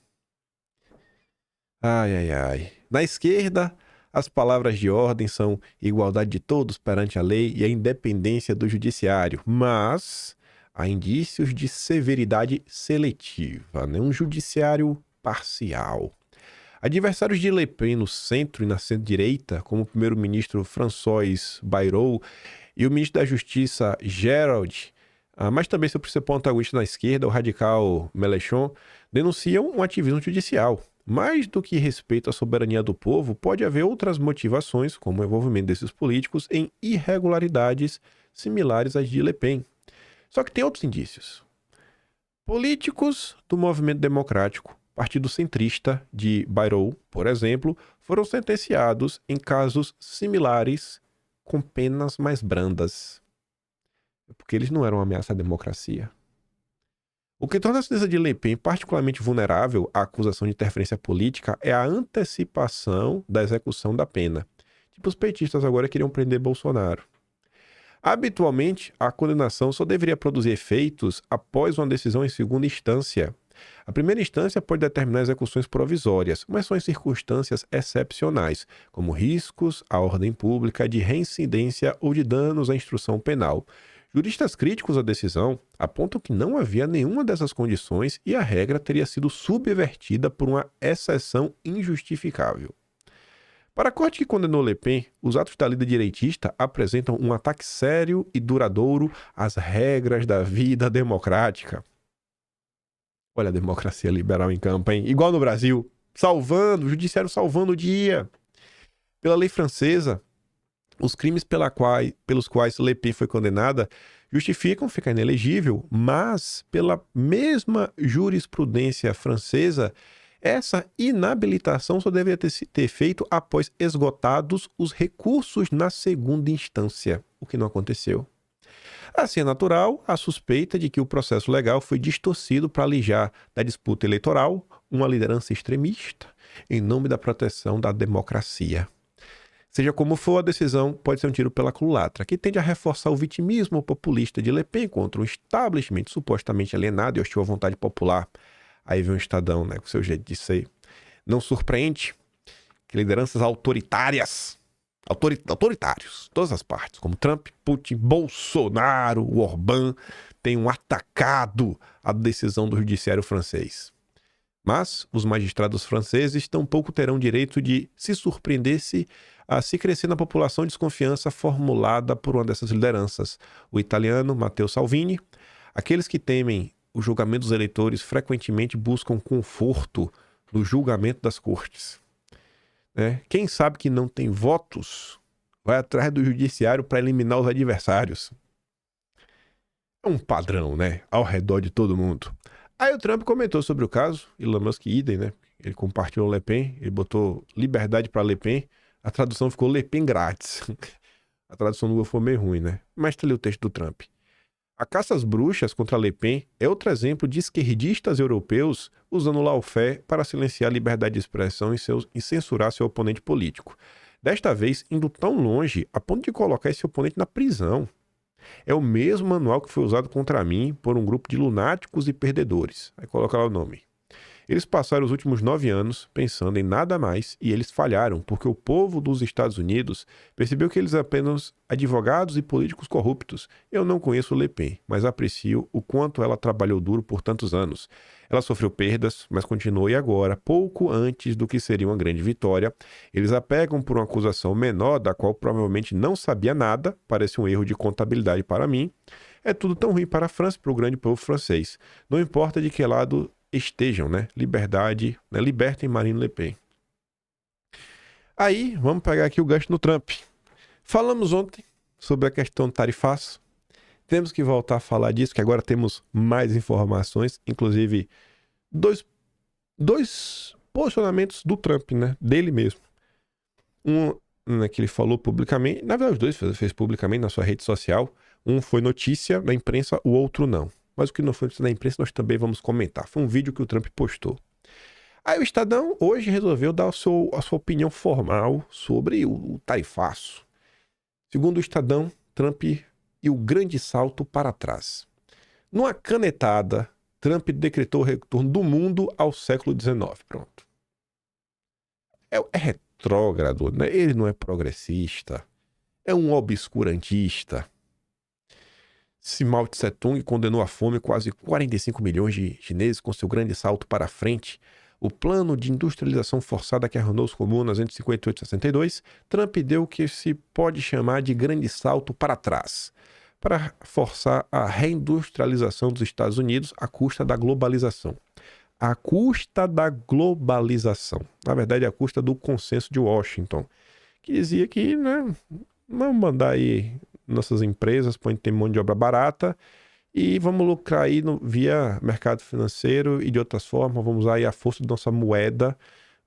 Ai, ai, ai. Na esquerda, as palavras de ordem são igualdade de todos perante a lei e a independência do judiciário, mas há indícios de severidade seletiva, né? Um judiciário parcial. Adversários de Le Pen no centro e na centro-direita, como o primeiro-ministro François Bayrou e o ministro da Justiça Gerald, mas também seu principal antagonista na esquerda, o radical Mélenchon, denunciam um ativismo judicial. Mais do que respeito à soberania do povo, pode haver outras motivações, como o envolvimento desses políticos em irregularidades similares às de Le Pen. Só que tem outros indícios. Políticos do movimento democrático, partido centrista de Bayrou, por exemplo, foram sentenciados em casos similares com penas mais brandas. Porque eles não eram uma ameaça à democracia. O que torna a sentença de Le Pen particularmente vulnerável à acusação de interferência política é a antecipação da execução da pena. Tipo, os petistas agora queriam prender Bolsonaro. Habitualmente, a condenação só deveria produzir efeitos após uma decisão em segunda instância. A primeira instância pode determinar execuções provisórias, mas só em circunstâncias excepcionais, como riscos à ordem pública, de reincidência ou de danos à instrução penal. Juristas críticos à decisão apontam que não havia nenhuma dessas condições e a regra teria sido subvertida por uma exceção injustificável. Para a corte que condenou Le Pen, os atos da líder direitista apresentam um ataque sério e duradouro às regras da vida democrática. Olha a democracia liberal em campo, hein? Igual no Brasil, salvando, o judiciário salvando o dia. Pela lei francesa, os crimes pelos quais Le Pen foi condenada justificam ficar inelegível, mas pela mesma jurisprudência francesa, essa inabilitação só deveria ter feito após esgotados os recursos na segunda instância, o que não aconteceu. Assim é natural a suspeita de que o processo legal foi distorcido para alijar da disputa eleitoral uma liderança extremista em nome da proteção da democracia. Seja como for, a decisão pode ser um tiro pela culatra, que tende a reforçar o vitimismo populista de Le Pen contra um establishment supostamente alienado e hostil à vontade popular. Aí vem um Estadão, né, com seu jeito de ser. Não surpreende que lideranças autoritários, todas as partes, como Trump, Putin, Bolsonaro, o Orbán, tenham atacado a decisão do judiciário francês. Mas os magistrados franceses tampouco terão direito de se surpreender se crescer na população desconfiança formulada por uma dessas lideranças. O italiano Matteo Salvini, aqueles que temem o julgamento dos eleitores frequentemente buscam conforto no julgamento das cortes. Né? Quem sabe que não tem votos vai atrás do judiciário para eliminar os adversários. É um padrão, né? Ao redor de todo mundo. Aí o Trump comentou sobre o caso, Elon Musk idem, né? Ele compartilhou Le Pen, ele botou liberdade para Le Pen, a tradução ficou Le Pen grátis. A tradução do Google foi meio ruim, né? Mas tá ali o texto do Trump. A caça às bruxas contra Le Pen é outro exemplo de esquerdistas europeus usando o lawfare para silenciar a liberdade de expressão e censurar seu oponente político. Desta vez, indo tão longe a ponto de colocar esse oponente na prisão. É o mesmo manual que foi usado contra mim por um grupo de lunáticos e perdedores. Aí coloca lá o nome. Eles passaram os últimos 9 anos pensando em nada mais e eles falharam, porque o povo dos Estados Unidos percebeu que eles apenas advogados e políticos corruptos. Eu não conheço Le Pen, mas aprecio o quanto ela trabalhou duro por tantos anos. Ela sofreu perdas, mas continuou e agora, pouco antes do que seria uma grande vitória, eles a pegam por uma acusação menor da qual provavelmente não sabia nada, parece um erro de contabilidade para mim. É tudo tão ruim para a França e para o grande povo francês. Não importa de que lado estejam, né? Liberdade, né? Libertem Marine Le Pen. Aí, vamos pegar aqui o gancho no Trump. Falamos ontem sobre a questão do tarifaço. Temos que voltar a falar disso, que agora temos mais informações, inclusive dois posicionamentos do Trump, né? Dele mesmo. Um, né, que ele falou publicamente, na verdade os dois fez publicamente na sua rede social. Um foi notícia da imprensa, o outro não. Mas o que não foi notícia da imprensa nós também vamos comentar. Foi um vídeo que o Trump postou. Aí o Estadão hoje resolveu dar a sua opinião formal sobre o tarifaço. Segundo o Estadão, Trump e o grande salto para trás. Numa canetada, Trump decretou o retorno do mundo ao século XIX. Pronto. É retrógrado, né? Ele não é progressista. É um obscurantista. Se Mao Tse-tung condenou à fome quase 45 milhões de chineses com seu grande salto para frente, o plano de industrialização forçada que arruinou os comunas entre 58 e 62, Trump deu o que se pode chamar de grande salto para trás, para forçar a reindustrialização dos Estados Unidos à custa da globalização. À custa da globalização. Na verdade, à custa do consenso de Washington, que dizia que, né, vamos mandar aí nossas empresas, põe ter mão de obra barata e vamos lucrar aí via mercado financeiro e de outras formas, vamos usar aí a força da nossa moeda,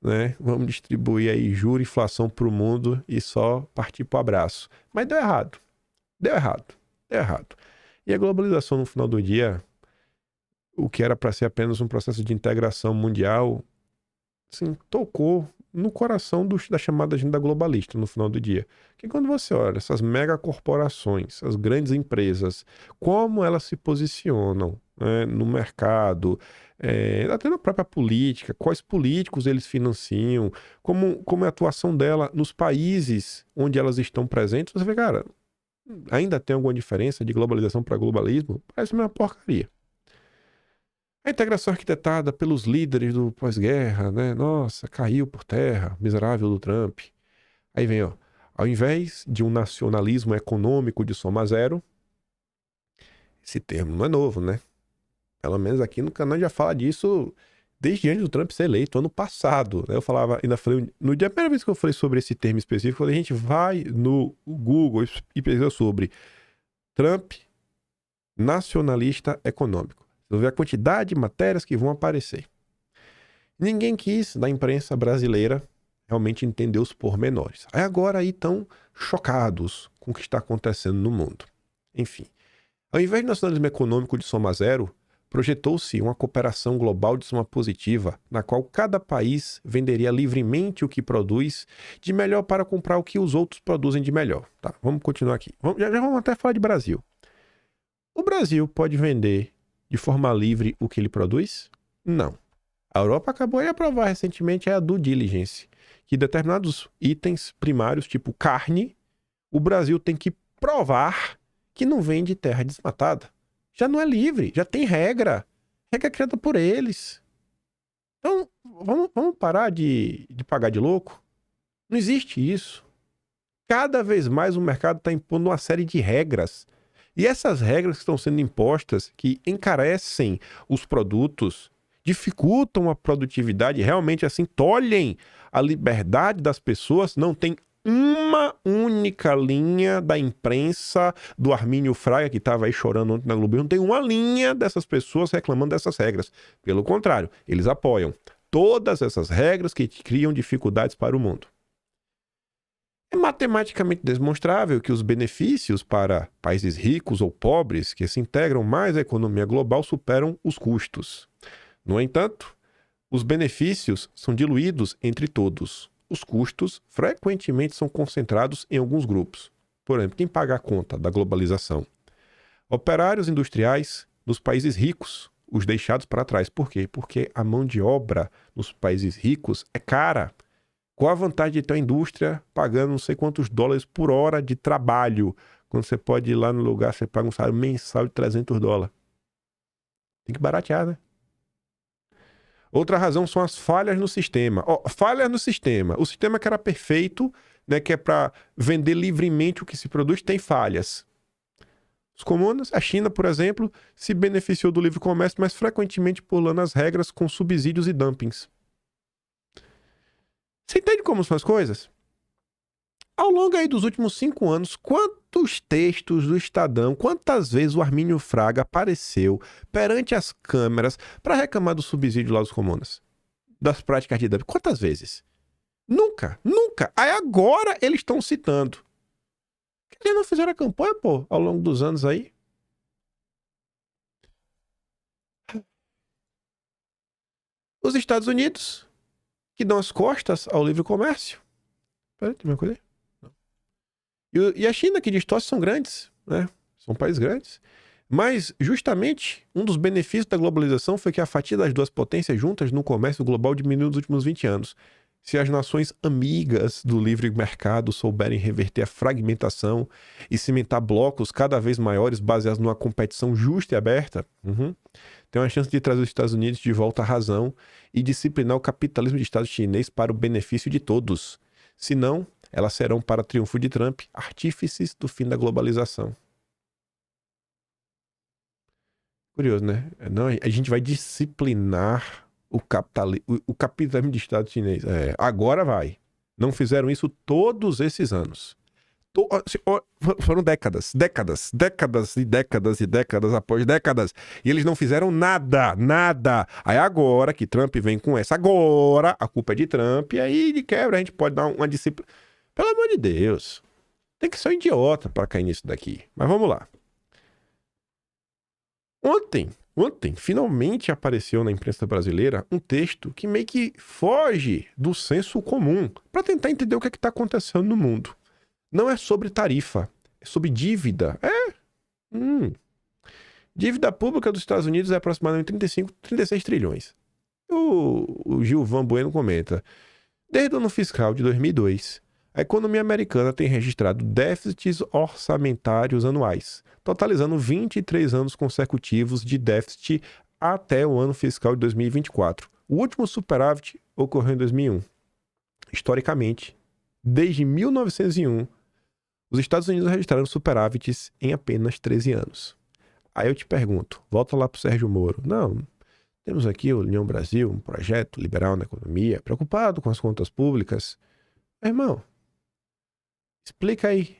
né? Vamos distribuir aí juros e inflação para o mundo e só partir para o abraço. Mas deu errado. Deu errado. Deu errado. E a globalização no final do dia, o que era para ser apenas um processo de integração mundial, assim, tocou no coração da chamada agenda globalista no final do dia. Que quando você olha essas megacorporações, as grandes empresas, como elas se posicionam, né, no mercado, até na própria política, quais políticos eles financiam, como é a atuação dela nos países onde elas estão presentes, você vê, cara, ainda tem alguma diferença de globalização para globalismo? Parece uma porcaria. A integração arquitetada pelos líderes do pós-guerra, né? Nossa, caiu por terra, miserável do Trump. Aí vem, ó, ao invés de um nacionalismo econômico de soma zero, esse termo não é novo, né? Pelo menos aqui no canal já fala disso desde antes do Trump ser eleito, ano passado. Eu falava, ainda falei, no dia, a primeira vez que eu falei sobre esse termo específico, eu falei, gente, vai no Google e pesquisa sobre Trump nacionalista econômico. Você vai ver a quantidade de matérias que vão aparecer. Ninguém quis, da imprensa brasileira, realmente entender os pormenores. Aí agora aí estão chocados com o que está acontecendo no mundo. Enfim, ao invés de nacionalismo econômico de soma zero, projetou-se uma cooperação global de soma positiva, na qual cada país venderia livremente o que produz de melhor para comprar o que os outros produzem de melhor. Tá, vamos continuar aqui. Já vamos até falar de Brasil. O Brasil pode vender de forma livre o que ele produz? Não. A Europa acabou de aprovar recentemente a due diligence, que determinados itens primários, tipo carne, o Brasil tem que provar que não vem de terra desmatada. Já não é livre, já tem regra. Regra criada por eles. Então, vamos parar de pagar de louco? Não existe isso. Cada vez mais o mercado está impondo uma série de regras. E essas regras que estão sendo impostas, que encarecem os produtos, dificultam a produtividade, realmente assim, tolhem a liberdade das pessoas, não tem uma única linha da imprensa do Armínio Fraga, que estava aí chorando ontem na Globo, não tem uma linha dessas pessoas reclamando dessas regras. Pelo contrário, eles apoiam todas essas regras que criam dificuldades para o mundo. É matematicamente demonstrável que os benefícios para países ricos ou pobres que se integram mais à economia global superam os custos. No entanto, os benefícios são diluídos entre todos. Os custos frequentemente são concentrados em alguns grupos. Por exemplo, quem paga a conta da globalização? Operários industriais nos países ricos, os deixados para trás. Por quê? Porque a mão de obra nos países ricos é cara. Qual a vantagem de ter uma indústria pagando não sei quantos dólares por hora de trabalho, quando você pode ir lá no lugar, você paga um salário mensal de $300? Tem que baratear, né? Outra razão são as falhas no sistema. Falhas no sistema. O sistema que era perfeito, né, que é para vender livremente o que se produz, tem falhas. Os comuns, a China, por exemplo, se beneficiou do livre comércio, mas frequentemente pulando as regras com subsídios e dumpings. Você entende como são as coisas? Ao longo aí dos últimos 5 anos, quantos textos do Estadão, quantas vezes o Armínio Fraga apareceu perante as câmeras para reclamar do subsídio lá dos comunas? Das práticas de dumping? Quantas vezes? Nunca, nunca. Aí agora eles estão citando. Eles não fizeram a campanha, pô, ao longo dos anos aí. Os Estados Unidos, que dão as costas ao livre comércio. Peraí, tem uma coisa aí? E a China, que distorce, são grandes, né? São países grandes. Mas, justamente, um dos benefícios da globalização foi que a fatia das duas potências juntas no comércio global diminuiu nos últimos 20 anos. Se as nações amigas do livre mercado souberem reverter a fragmentação e cimentar blocos cada vez maiores baseados numa competição justa e aberta, tem uma chance de trazer os Estados Unidos de volta à razão e disciplinar o capitalismo de Estado chinês para o benefício de todos. Se não, elas serão, para triunfo de Trump, artífices do fim da globalização. Curioso, né? Não, a gente vai disciplinar o capitalismo de Estado chinês. Agora vai. Não fizeram isso todos esses anos. Foram décadas e décadas após décadas. E eles não fizeram nada. Aí agora que Trump vem com essa, agora a culpa é de Trump, e aí de quebra a gente pode dar uma disciplina. Pelo amor de Deus. Tem que ser um idiota para cair nisso daqui. Mas vamos lá. Ontem, finalmente apareceu na imprensa brasileira um texto que meio que foge do senso comum para tentar entender o que está acontecendo no mundo. Não é sobre tarifa, é sobre dívida. Dívida pública dos Estados Unidos é aproximadamente 36 trilhões. O Gilvan Bueno comenta: desde o ano fiscal de 2002, a economia americana tem registrado déficits orçamentários anuais, totalizando 23 anos consecutivos de déficit até o ano fiscal de 2024. O último superávit ocorreu em 2001. Historicamente, desde 1901, os Estados Unidos registraram superávites em apenas 13 anos. Aí eu te pergunto, volta lá para o Sérgio Moro. Não, temos aqui o União Brasil, um projeto liberal na economia, preocupado com as contas públicas. Meu irmão, explica aí,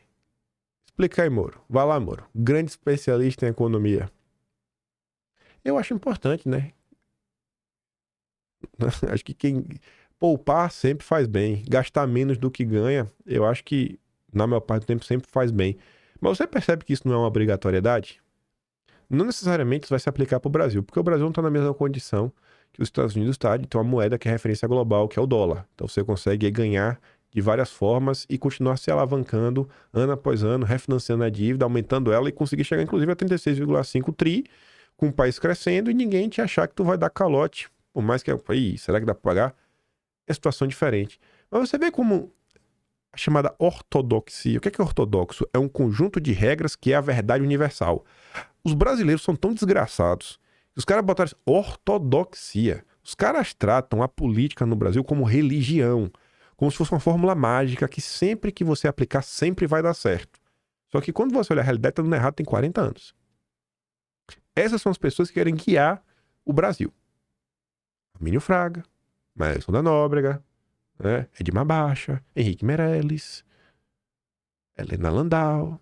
Moro. Vai lá, Moro. Grande especialista em economia. Eu acho importante, né? Acho que quem poupar sempre faz bem. Gastar menos do que ganha, eu acho que, na maior parte do tempo, sempre faz bem. Mas você percebe que isso não é uma obrigatoriedade? Não necessariamente isso vai se aplicar para o Brasil, porque o Brasil não está na mesma condição que os Estados Unidos está de ter uma moeda que é referência global, que é o dólar. Então você consegue ganhar de várias formas e continuar se alavancando ano após ano, refinanciando a dívida, aumentando ela e conseguir chegar inclusive a 36,5 tri, com o país crescendo e ninguém te achar que tu vai dar calote, por mais que será que dá para pagar? É situação diferente. Mas você vê como a chamada ortodoxia. O que é ortodoxo? É um conjunto de regras que é a verdade universal. Os brasileiros são tão desgraçados. Os caras botaram ortodoxia. Os caras tratam a política no Brasil como religião. Como se fosse uma fórmula mágica que sempre que você aplicar, sempre vai dar certo. Só que quando você olha a realidade, tá dando errado, tem 40 anos. Essas são as pessoas que querem guiar o Brasil. Armínio Fraga, Maelson da Nóbrega, né? Edmar Baixa, Henrique Meirelles, Helena Landau,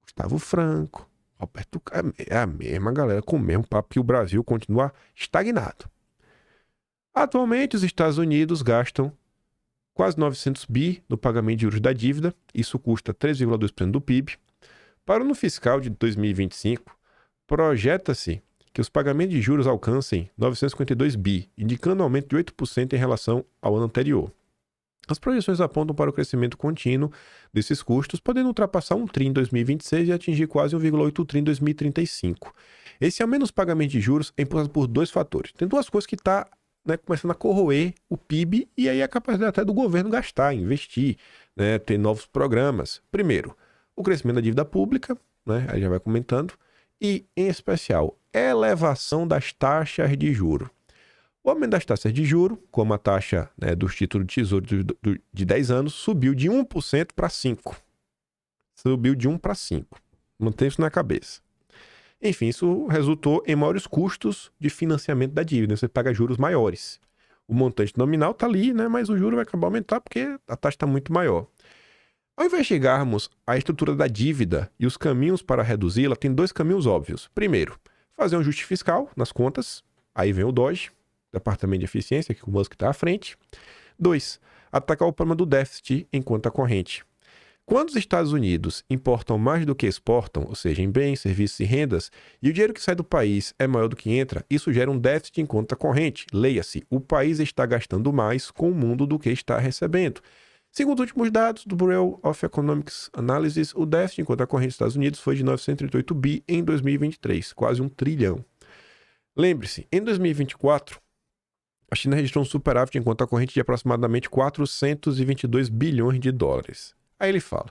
Gustavo Franco, Roberto... É a mesma galera com o mesmo papo que o Brasil continua estagnado. Atualmente, os Estados Unidos gastam quase 900 bi no pagamento de juros da dívida. Isso custa 3,2% do PIB. Para o ano fiscal de 2025, projeta-se que os pagamentos de juros alcancem 952 bi, indicando um aumento de 8% em relação ao ano anterior. As projeções apontam para o crescimento contínuo desses custos, podendo ultrapassar 1 tri em 2026 e atingir quase 1,8 tri em 2035. Esse aumento nos pagamentos de juros é impulsado por dois fatores. Tem duas coisas que estão começando a corroer o PIB e aí a capacidade até do governo gastar, investir, ter novos programas. Primeiro, o crescimento da dívida pública, aí já vai comentando, e, em especial, elevação das taxas de juros. O aumento das taxas de juros, como a taxa dos títulos de tesouro de 10 anos, subiu de 1% para 5%. Subiu de 1 para 5%. Mantém isso na cabeça. Enfim, isso resultou em maiores custos de financiamento da dívida. Você paga juros maiores. O montante nominal está ali, mas o juro vai acabar aumentar porque a taxa está muito maior. Ao investigarmos a estrutura da dívida e os caminhos para reduzi-la, tem dois caminhos óbvios. Primeiro, fazer um ajuste fiscal nas contas. Aí vem o DOGE, Departamento de Eficiência, que o Musk está à frente. 2. Atacar o problema do déficit em conta corrente. Quando os Estados Unidos importam mais do que exportam, ou seja, em bens, serviços e rendas, e o dinheiro que sai do país é maior do que entra, isso gera um déficit em conta corrente. Leia-se, o país está gastando mais com o mundo do que está recebendo. Segundo os últimos dados do Bureau of Economic Analysis, o déficit em conta corrente dos Estados Unidos foi de 938 bi em 2023, quase 1 trilhão. Lembre-se, em 2024, a China registrou um superávit em conta corrente de aproximadamente 422 bilhões de dólares. Aí ele fala,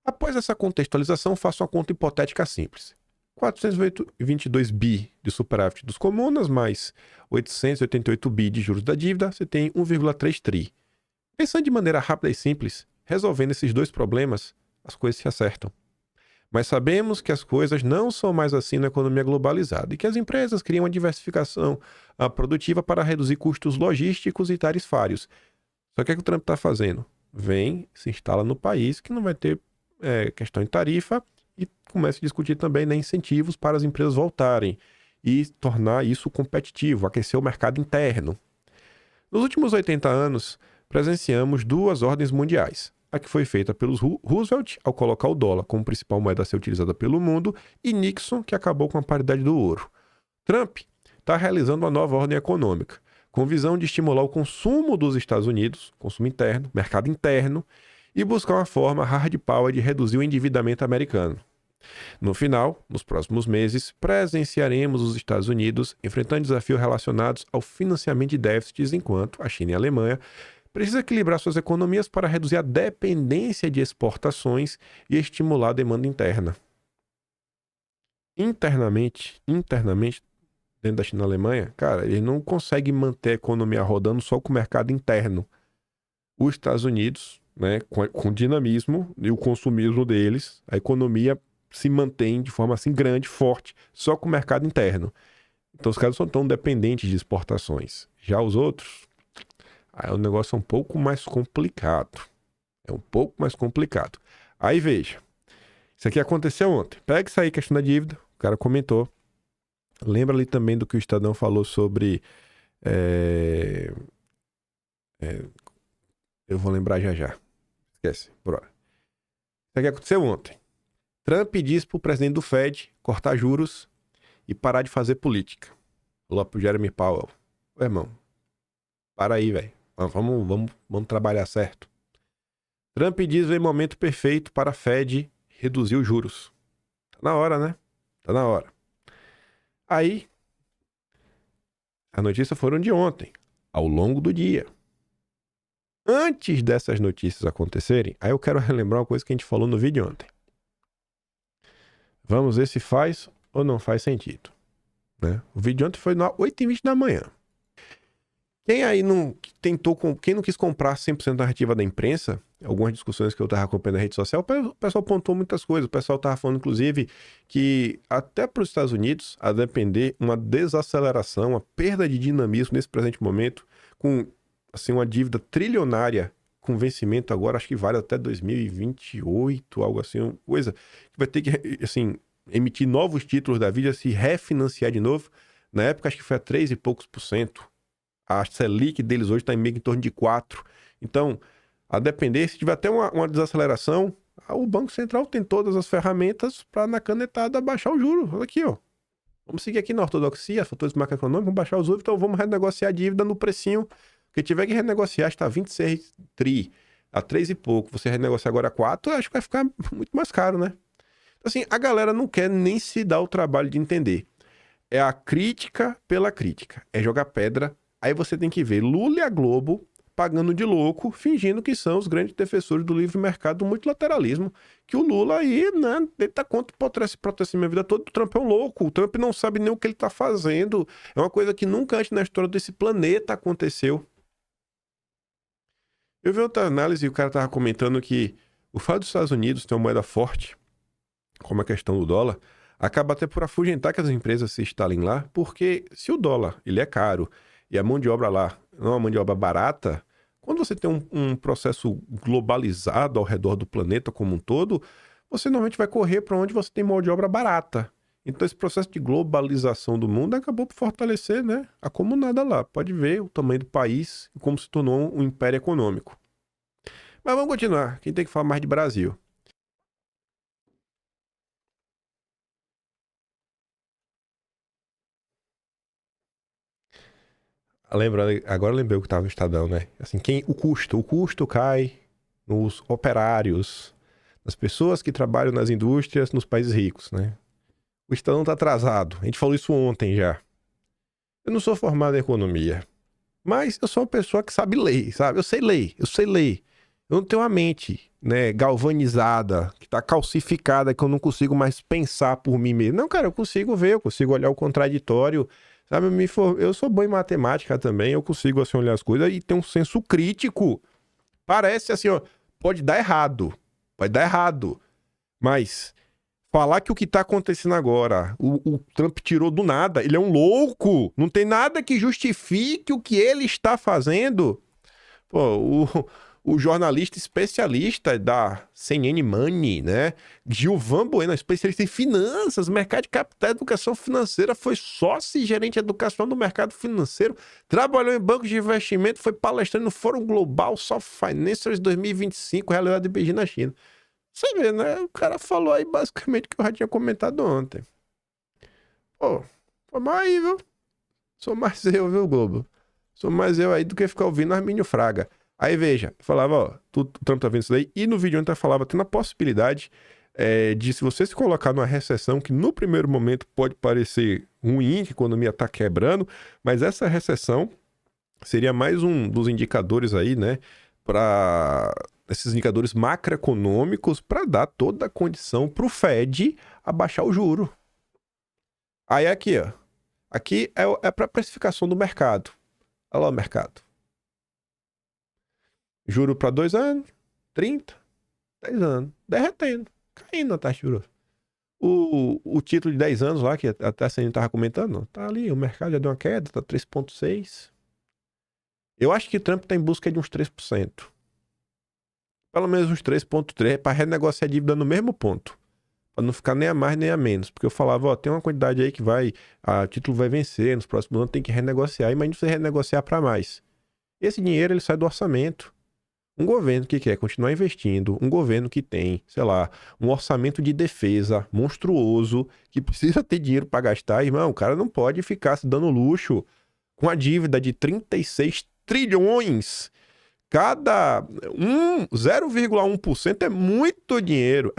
após essa contextualização, faça uma conta hipotética simples. 422 bi de superávit dos comunas, mais 888 bi de juros da dívida, você tem 1,3 tri. Pensando de maneira rápida e simples, resolvendo esses dois problemas, as coisas se acertam. Mas sabemos que as coisas não são mais assim na economia globalizada e que as empresas criam uma diversificação produtiva para reduzir custos logísticos e tarifários. Só que o que o Trump está fazendo? Vem, se instala no país que não vai ter questão de tarifa e começa a discutir também incentivos para as empresas voltarem e tornar isso competitivo, aquecer o mercado interno. Nos últimos 80 anos, presenciamos duas ordens mundiais. A que foi feita pelos Roosevelt, ao colocar o dólar como principal moeda a ser utilizada pelo mundo, e Nixon, que acabou com a paridade do ouro. Trump está realizando uma nova ordem econômica, com visão de estimular o consumo dos Estados Unidos, consumo interno, mercado interno, e buscar uma forma hard power de reduzir o endividamento americano. No final, nos próximos meses, presenciaremos os Estados Unidos enfrentando desafios relacionados ao financiamento de déficits, enquanto a China e a Alemanha precisam equilibrar suas economias para reduzir a dependência de exportações e estimular a demanda interna. Internamente, dentro da China e da Alemanha, cara, eles não conseguem manter a economia rodando só com o mercado interno. Os Estados Unidos, com o dinamismo e o consumismo deles, a economia se mantém de forma assim grande, forte, só com o mercado interno. Então os caras não são tão dependentes de exportações. Já os outros, aí o negócio é um pouco mais complicado. Aí veja, isso aqui aconteceu ontem. Pega isso aí, questão da dívida, o cara comentou. Lembra ali também do que o Estadão falou sobre... eu vou lembrar já. Esquece, bora. Isso aqui aconteceu ontem. Trump disse pro presidente do Fed cortar juros e parar de fazer política. Falou pro Jeremy Powell. Ô, irmão, para aí, velho. Vamos trabalhar certo. Trump diz que vem momento perfeito para a Fed reduzir os juros. Tá na hora, né? Tá na hora. Aí, as notícias foram de ontem, ao longo do dia. Antes dessas notícias acontecerem, aí eu quero relembrar uma coisa que a gente falou no vídeo ontem. Vamos ver se faz ou não faz sentido. O vídeo de ontem foi 8h20 da manhã. Quem aí quem não quis comprar 100% da narrativa da imprensa, algumas discussões que eu estava acompanhando na rede social, o pessoal apontou muitas coisas. O pessoal estava falando, inclusive, que até para os Estados Unidos, a depender uma desaceleração, uma perda de dinamismo nesse presente momento, com assim, uma dívida trilionária com vencimento agora, acho que vale até 2028, algo assim, uma coisa que vai ter que, assim, emitir novos títulos da vida, se refinanciar de novo. Na época, acho que foi a 3 e poucos %. A Selic deles hoje está em torno de 4%. Então, a depender, se tiver até uma desaceleração, o Banco Central tem todas as ferramentas para, na canetada, baixar o juro. Olha aqui, ó. Vamos seguir aqui na ortodoxia, fatores macroeconômicos, vamos baixar os juros, então vamos renegociar a dívida no precinho Porque tiver que renegociar, está 26 tri, a 3 e pouco, você renegocia agora 4, eu acho que vai ficar muito mais caro, né? Assim, a galera não quer nem se dar o trabalho de entender. É a crítica pela crítica. É jogar pedra. Aí você tem que ver Lula e a Globo pagando de louco, fingindo que são os grandes defensores do livre mercado, do multilateralismo. Que o Lula aí, né, ele tá contra o protecionismo a vida toda. O Trump é um louco. O Trump não sabe nem o que ele tá fazendo. É uma coisa que nunca antes na história desse planeta aconteceu. Eu vi outra análise e o cara tava comentando que o fato dos Estados Unidos ter uma moeda forte, como a questão do dólar, acaba até por afugentar que as empresas se instalem lá, porque se o dólar ele é caro e a mão de obra lá não é uma mão de obra barata, quando você tem um processo globalizado ao redor do planeta como um todo, você normalmente vai correr para onde você tem mão de obra barata. Então esse processo de globalização do mundo acabou por fortalecer, né, a comunada lá. Pode ver o tamanho do país e como se tornou um império econômico. Mas vamos continuar. Quem tem que falar mais de Brasil? Lembrando, agora eu lembrei o que estava no Estadão, né? Assim, o custo cai nos operários, nas pessoas que trabalham nas indústrias, nos países ricos, né? O Estadão está atrasado. A gente falou isso ontem já. Eu não sou formado em economia, mas eu sou uma pessoa que sabe ler, sabe? Eu sei ler. Eu não tenho uma mente, né, galvanizada, que está calcificada, que eu não consigo mais pensar por mim mesmo. Não, cara, eu consigo ver, eu consigo olhar o contraditório. Sabe, eu sou bom em matemática também, eu consigo assim olhar as coisas e ter um senso crítico. Parece assim, ó, pode dar errado, mas falar que o que tá acontecendo agora, o Trump tirou do nada, ele é um louco, não tem nada que justifique o que ele está fazendo. Pô, o jornalista especialista da CNN Money, né? Gilvan Bueno, especialista em finanças, mercado de capital, educação financeira, foi sócio e gerente de educação do mercado financeiro, trabalhou em bancos de investimento, foi palestrante no Fórum Global Soft Financiers 2025, realidade de Beijing na China. Você vê, né? O cara falou aí basicamente o que eu já tinha comentado ontem. Pô, foi mais aí, viu? Sou mais eu, viu, Globo? Sou mais eu aí do que ficar ouvindo Armínio Fraga. Aí veja, falava, ó, o Trump tá vendo isso daí, e no vídeo ontem falava, tendo a possibilidade de se você se colocar numa recessão, que no primeiro momento pode parecer ruim, que a economia tá quebrando, mas essa recessão seria mais um dos indicadores aí, né, para esses indicadores macroeconômicos para dar toda a condição pro Fed abaixar o juro. Aí aqui, ó, aqui é para precificação do mercado. Olha lá o mercado. Juro para 2 anos, 30, 10 anos, derretendo, caindo a taxa de juros. O título de 10 anos lá, que até a gente estava comentando, tá ali, o mercado já deu uma queda, tá 3,6. Eu acho que o Trump tá em busca de uns 3%. Pelo menos uns 3,3 para renegociar a dívida no mesmo ponto. Para não ficar nem a mais nem a menos. Porque eu falava, ó, tem uma quantidade aí que o título vai vencer, nos próximos anos tem que renegociar. Imagina você renegociar para mais. Esse dinheiro, ele sai do orçamento. Um governo que quer continuar investindo, um governo que tem, sei lá, um orçamento de defesa monstruoso, que precisa ter dinheiro para gastar, irmão, o cara não pode ficar se dando luxo com a dívida de 36 trilhões. Cada 0,1% é muito dinheiro,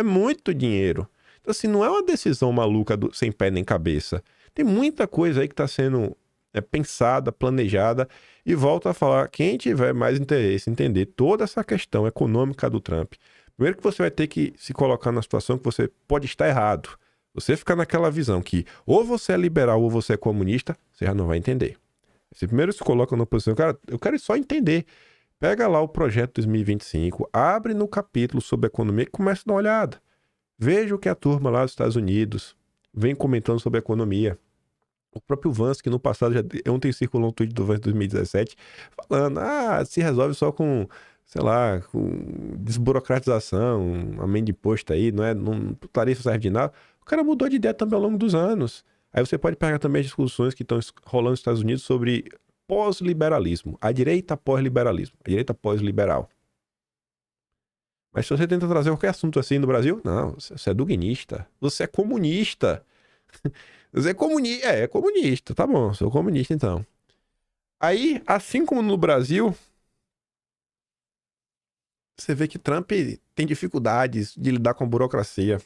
Então, assim, não é uma decisão maluca sem pé nem cabeça. Tem muita coisa aí que está sendo pensada, planejada, e volto a falar, quem tiver mais interesse em entender toda essa questão econômica do Trump, primeiro que você vai ter que se colocar na situação que você pode estar errado. Você ficar naquela visão que ou você é liberal ou você é comunista, você já não vai entender. Você primeiro se coloca na posição, cara, eu quero só entender. Pega lá o projeto 2025, abre no capítulo sobre economia e começa a dar uma olhada. Veja o que a turma lá dos Estados Unidos vem comentando sobre economia. O próprio Vance, que no passado, ontem circulou um tweet do Vance 2017, falando, se resolve só com, sei lá, com desburocratização, aumento de imposto aí, tarifa serve de nada. O cara mudou de ideia também ao longo dos anos. Aí você pode pegar também as discussões que estão rolando nos Estados Unidos sobre pós-liberalismo, a direita pós-liberalismo, a direita pós-liberal. Mas se você tenta trazer qualquer assunto assim no Brasil, não, você é duguinista, você é comunista. Você é comunista, tá bom, sou comunista então. Aí, assim como no Brasil, você vê que Trump tem dificuldades de lidar com a burocracia.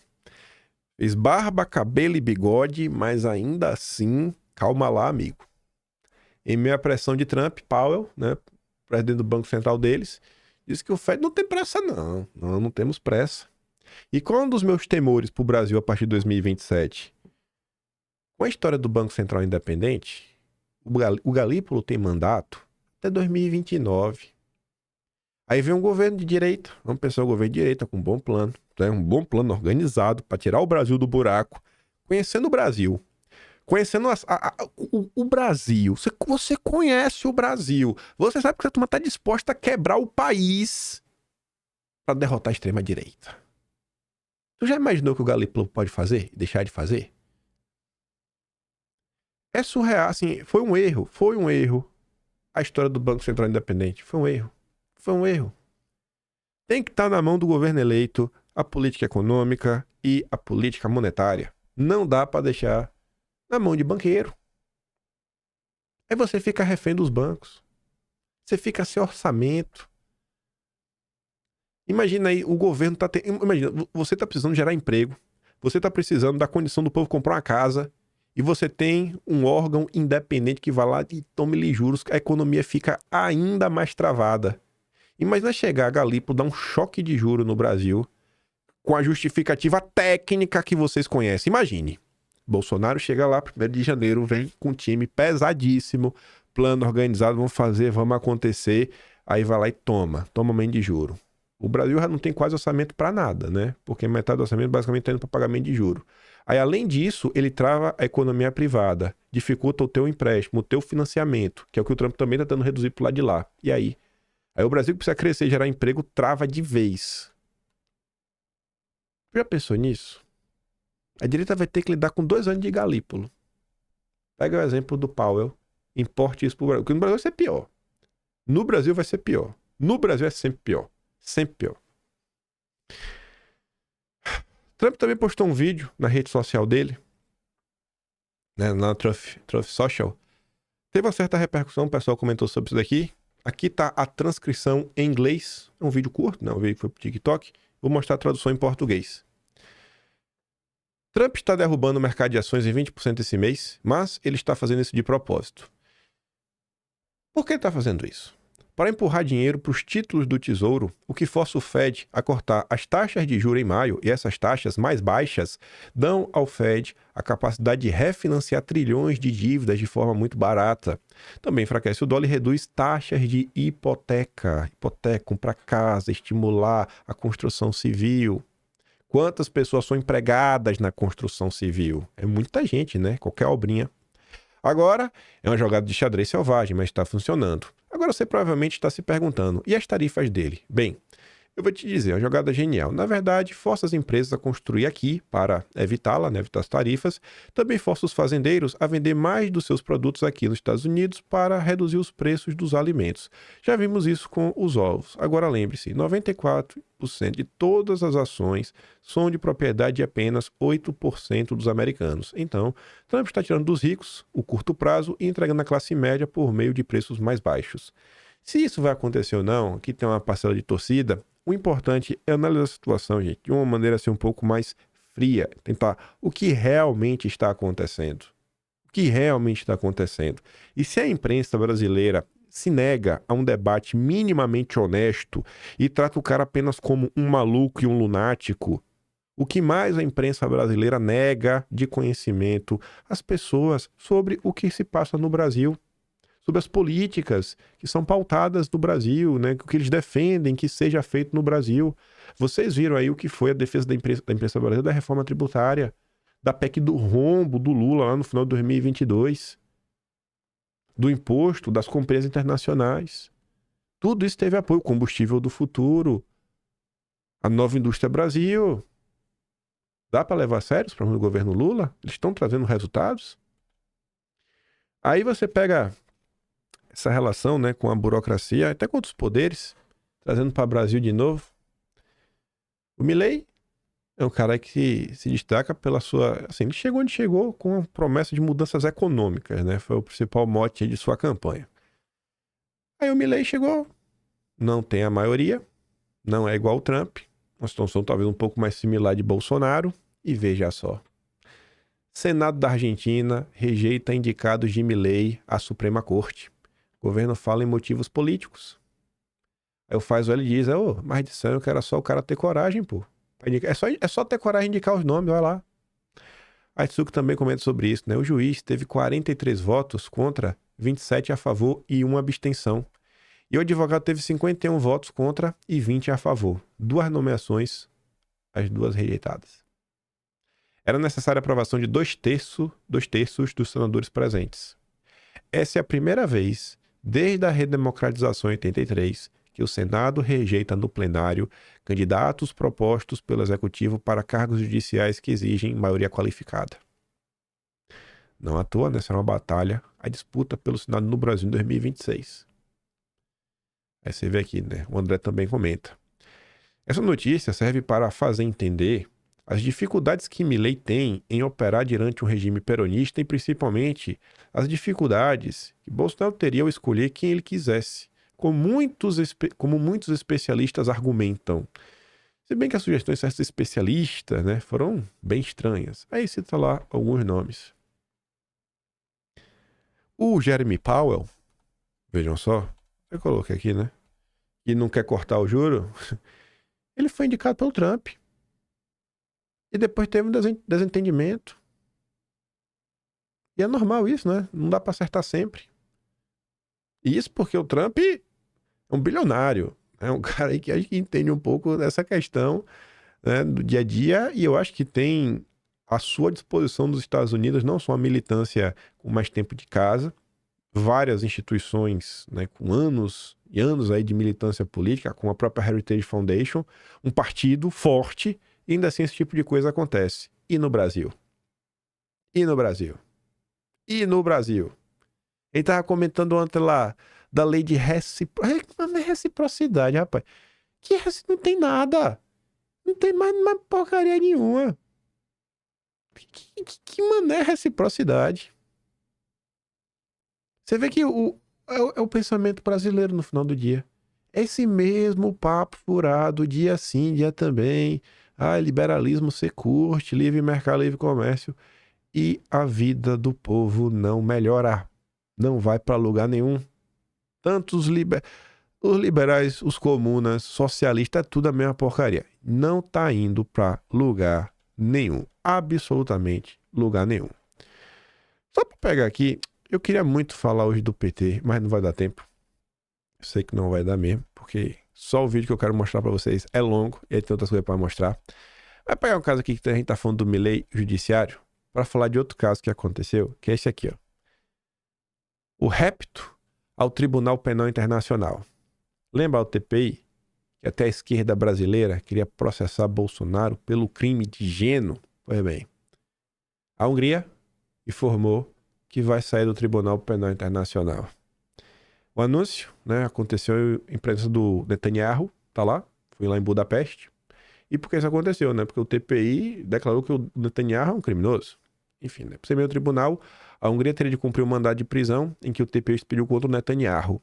Fez barba, cabelo e bigode, mas ainda assim, calma lá, amigo. Em meio à pressão de Trump, Powell, né, presidente do Banco Central deles, disse que o Fed não tem pressa não. Não temos pressa. E qual é um dos meus temores para o Brasil a partir de 2027? Com a história do Banco Central Independente, o Galípolo tem mandato até 2029. Aí vem um governo de direita, vamos pensar um governo de direita com um bom plano, um bom plano organizado para tirar o Brasil do buraco, conhecendo o Brasil, conhecendo o Brasil. Você conhece o Brasil, você sabe que a turma está disposta a quebrar o país para derrotar a extrema-direita. Tu já imaginou o que o Galípolo pode fazer e deixar de fazer? É surreal, assim, foi um erro a história do Banco Central Independente, foi um erro. Tem que estar na mão do governo eleito a política econômica e a política monetária. Não dá para deixar na mão de banqueiro. Aí você fica refém dos bancos. Você fica sem orçamento. Imagina aí, o governo tá... Imagina, você tá precisando gerar emprego. Você tá precisando da condição do povo comprar uma casa. E você tem um órgão independente que vai lá e tome-lhe juros. A economia fica ainda mais travada. Imagina chegar a Galípolo, dar um choque de juro no Brasil com a justificativa técnica que vocês conhecem. Imagine. Bolsonaro chega lá, 1º de janeiro, vem com um time pesadíssimo, plano organizado, vamos fazer, vamos acontecer. Aí vai lá e toma aumento de juro. O Brasil já não tem quase orçamento para nada, né? Porque metade do orçamento basicamente está indo para pagamento de juro. Aí, além disso, ele trava a economia privada, dificulta o teu empréstimo, o teu financiamento, que é o que o Trump também está tentando reduzir pro lado de lá. E aí? Aí o Brasil que precisa crescer e gerar emprego trava de vez. Já pensou nisso? A direita vai ter que lidar com 2 anos de Galípolo. Pega o exemplo do Powell, importe isso pro Brasil. Porque no Brasil vai ser pior. No Brasil vai ser pior. No Brasil é sempre pior. Sempre pior. Trump também postou um vídeo na rede social dele, né, na Truth Social. Teve uma certa repercussão, o pessoal comentou sobre isso daqui. Aqui tá a transcrição em inglês. É um vídeo curto, não, um vídeo que foi pro TikTok. Vou mostrar a tradução em português. Trump está derrubando o mercado de ações em 20% esse mês, mas ele está fazendo isso de propósito. Por que ele está fazendo isso? Para empurrar dinheiro para os títulos do Tesouro, o que força o Fed a cortar as taxas de juros em maio, e essas taxas mais baixas dão ao Fed a capacidade de refinanciar trilhões de dívidas de forma muito barata. Também enfraquece o dólar e reduz taxas de hipoteca, comprar casa, estimular a construção civil. Quantas pessoas são empregadas na construção civil? É muita gente, né? Qualquer obrinha. Agora, é uma jogada de xadrez selvagem, mas está funcionando. Agora você provavelmente está se perguntando, e as tarifas dele? Bem, eu vou te dizer, é uma jogada genial. Na verdade, força as empresas a construir aqui para evitá-la, né, evitar as tarifas. Também força os fazendeiros a vender mais dos seus produtos aqui nos Estados Unidos para reduzir os preços dos alimentos. Já vimos isso com os ovos. Agora lembre-se, 94% de todas as ações são de propriedade de apenas 8% dos americanos. Então, Trump está tirando dos ricos o curto prazo e entregando à classe média por meio de preços mais baixos. Se isso vai acontecer ou não, aqui tem uma parcela de torcida. O importante é analisar a situação, gente, de uma maneira assim um pouco mais fria, tentar o que realmente está acontecendo. O que realmente está acontecendo. E se a imprensa brasileira se nega a um debate minimamente honesto e trata o cara apenas como um maluco e um lunático, o que mais a imprensa brasileira nega de conhecimento às pessoas sobre o que se passa no Brasil, sobre as políticas que são pautadas no Brasil, né? O que eles defendem que seja feito no Brasil. Vocês viram aí o que foi a defesa da imprensa brasileira da reforma tributária, da PEC do rombo do Lula lá no final de 2022, do imposto das companhias internacionais. Tudo isso teve apoio, combustível do futuro, a nova indústria Brasil. Dá para levar a sério os problemas do governo Lula? Eles estão trazendo resultados? Aí você pega essa relação, né, com a burocracia, até com outros poderes, trazendo para o Brasil de novo. O Milei é um cara que se destaca pela sua... Assim, ele chegou onde chegou com a promessa de mudanças econômicas, né? Foi o principal mote de sua campanha. Aí o Milei chegou, não tem a maioria, não é igual ao Trump, uma situação talvez um pouco mais similar de Bolsonaro, e veja só. Senado da Argentina rejeita indicados de Milei à Suprema Corte. O governo fala em motivos políticos. Aí o Faisal ele diz, mas disseram que era só o cara ter coragem, pô. É só ter coragem de indicar os nomes, vai lá. A Atsuko também comenta sobre isso, né? O juiz teve 43 votos contra 27 a favor e 1 abstenção. E o advogado teve 51 votos contra e 20 a favor. 2 nomeações, as 2 rejeitadas. Era necessária a aprovação de 2/3 dos senadores presentes. Essa é a primeira vez, desde a redemocratização em 83, que o Senado rejeita no plenário candidatos propostos pelo Executivo para cargos judiciais que exigem maioria qualificada. Não à toa, será uma batalha, a disputa pelo Senado no Brasil em 2026. Aí você vê aqui, né? O André também comenta. Essa notícia serve para fazer entender as dificuldades que Milei tem em operar diante um regime peronista e principalmente as dificuldades que Bolsonaro teria ao escolher quem ele quisesse, como muitos especialistas argumentam. Se bem que as sugestões desses especialistas, né, foram bem estranhas. Aí cita lá alguns nomes. O Jeremy Powell, vejam só, eu coloquei aqui, né, que não quer cortar o juro, ele foi indicado pelo Trump. E depois teve um desentendimento. E é normal isso, né? Não dá para acertar sempre. E isso porque o Trump é um bilionário. É um cara aí que a gente entende um pouco dessa questão, né, do dia a dia. E eu acho que tem à sua disposição dos Estados Unidos não só uma militância com mais tempo de casa, várias instituições, né, com anos e anos aí de militância política, com a própria Heritage Foundation, um partido forte. E ainda assim esse tipo de coisa acontece. E no Brasil? E no Brasil? E no Brasil? Ele tava comentando ontem lá da lei de reciprocidade, rapaz. Não tem nada. Não tem mais porcaria nenhuma. Que mané reciprocidade? Você vê que é o pensamento brasileiro no final do dia. Esse mesmo papo furado, dia sim, dia também. Liberalismo você curte, livre mercado, livre comércio. E a vida do povo não melhora. Não vai para lugar nenhum. Tanto os liberais, os comunas, socialistas, é tudo a mesma porcaria. Não tá indo para lugar nenhum. Absolutamente lugar nenhum. Só para pegar aqui, eu queria muito falar hoje do PT, mas não vai dar tempo. Eu sei que não vai dar mesmo, porque só o vídeo que eu quero mostrar para vocês é longo e aí tem outras coisas para mostrar. Vai pegar um caso aqui que a gente tá falando do Milei judiciário para falar de outro caso que aconteceu, que é esse aqui, ó. O repto ao Tribunal Penal Internacional. Lembra o TPI? Que até a esquerda brasileira queria processar Bolsonaro pelo crime de gênio? Pois bem, a Hungria informou que vai sair do Tribunal Penal Internacional. O anúncio, né, aconteceu em presença do Netanyahu, tá lá, fui lá em Budapeste. E por que isso aconteceu, né? Porque o TPI declarou que o Netanyahu é um criminoso. Enfim, né? Por ser meio tribunal, a Hungria teria de cumprir um mandado de prisão em que o TPI expediu contra o Netanyahu.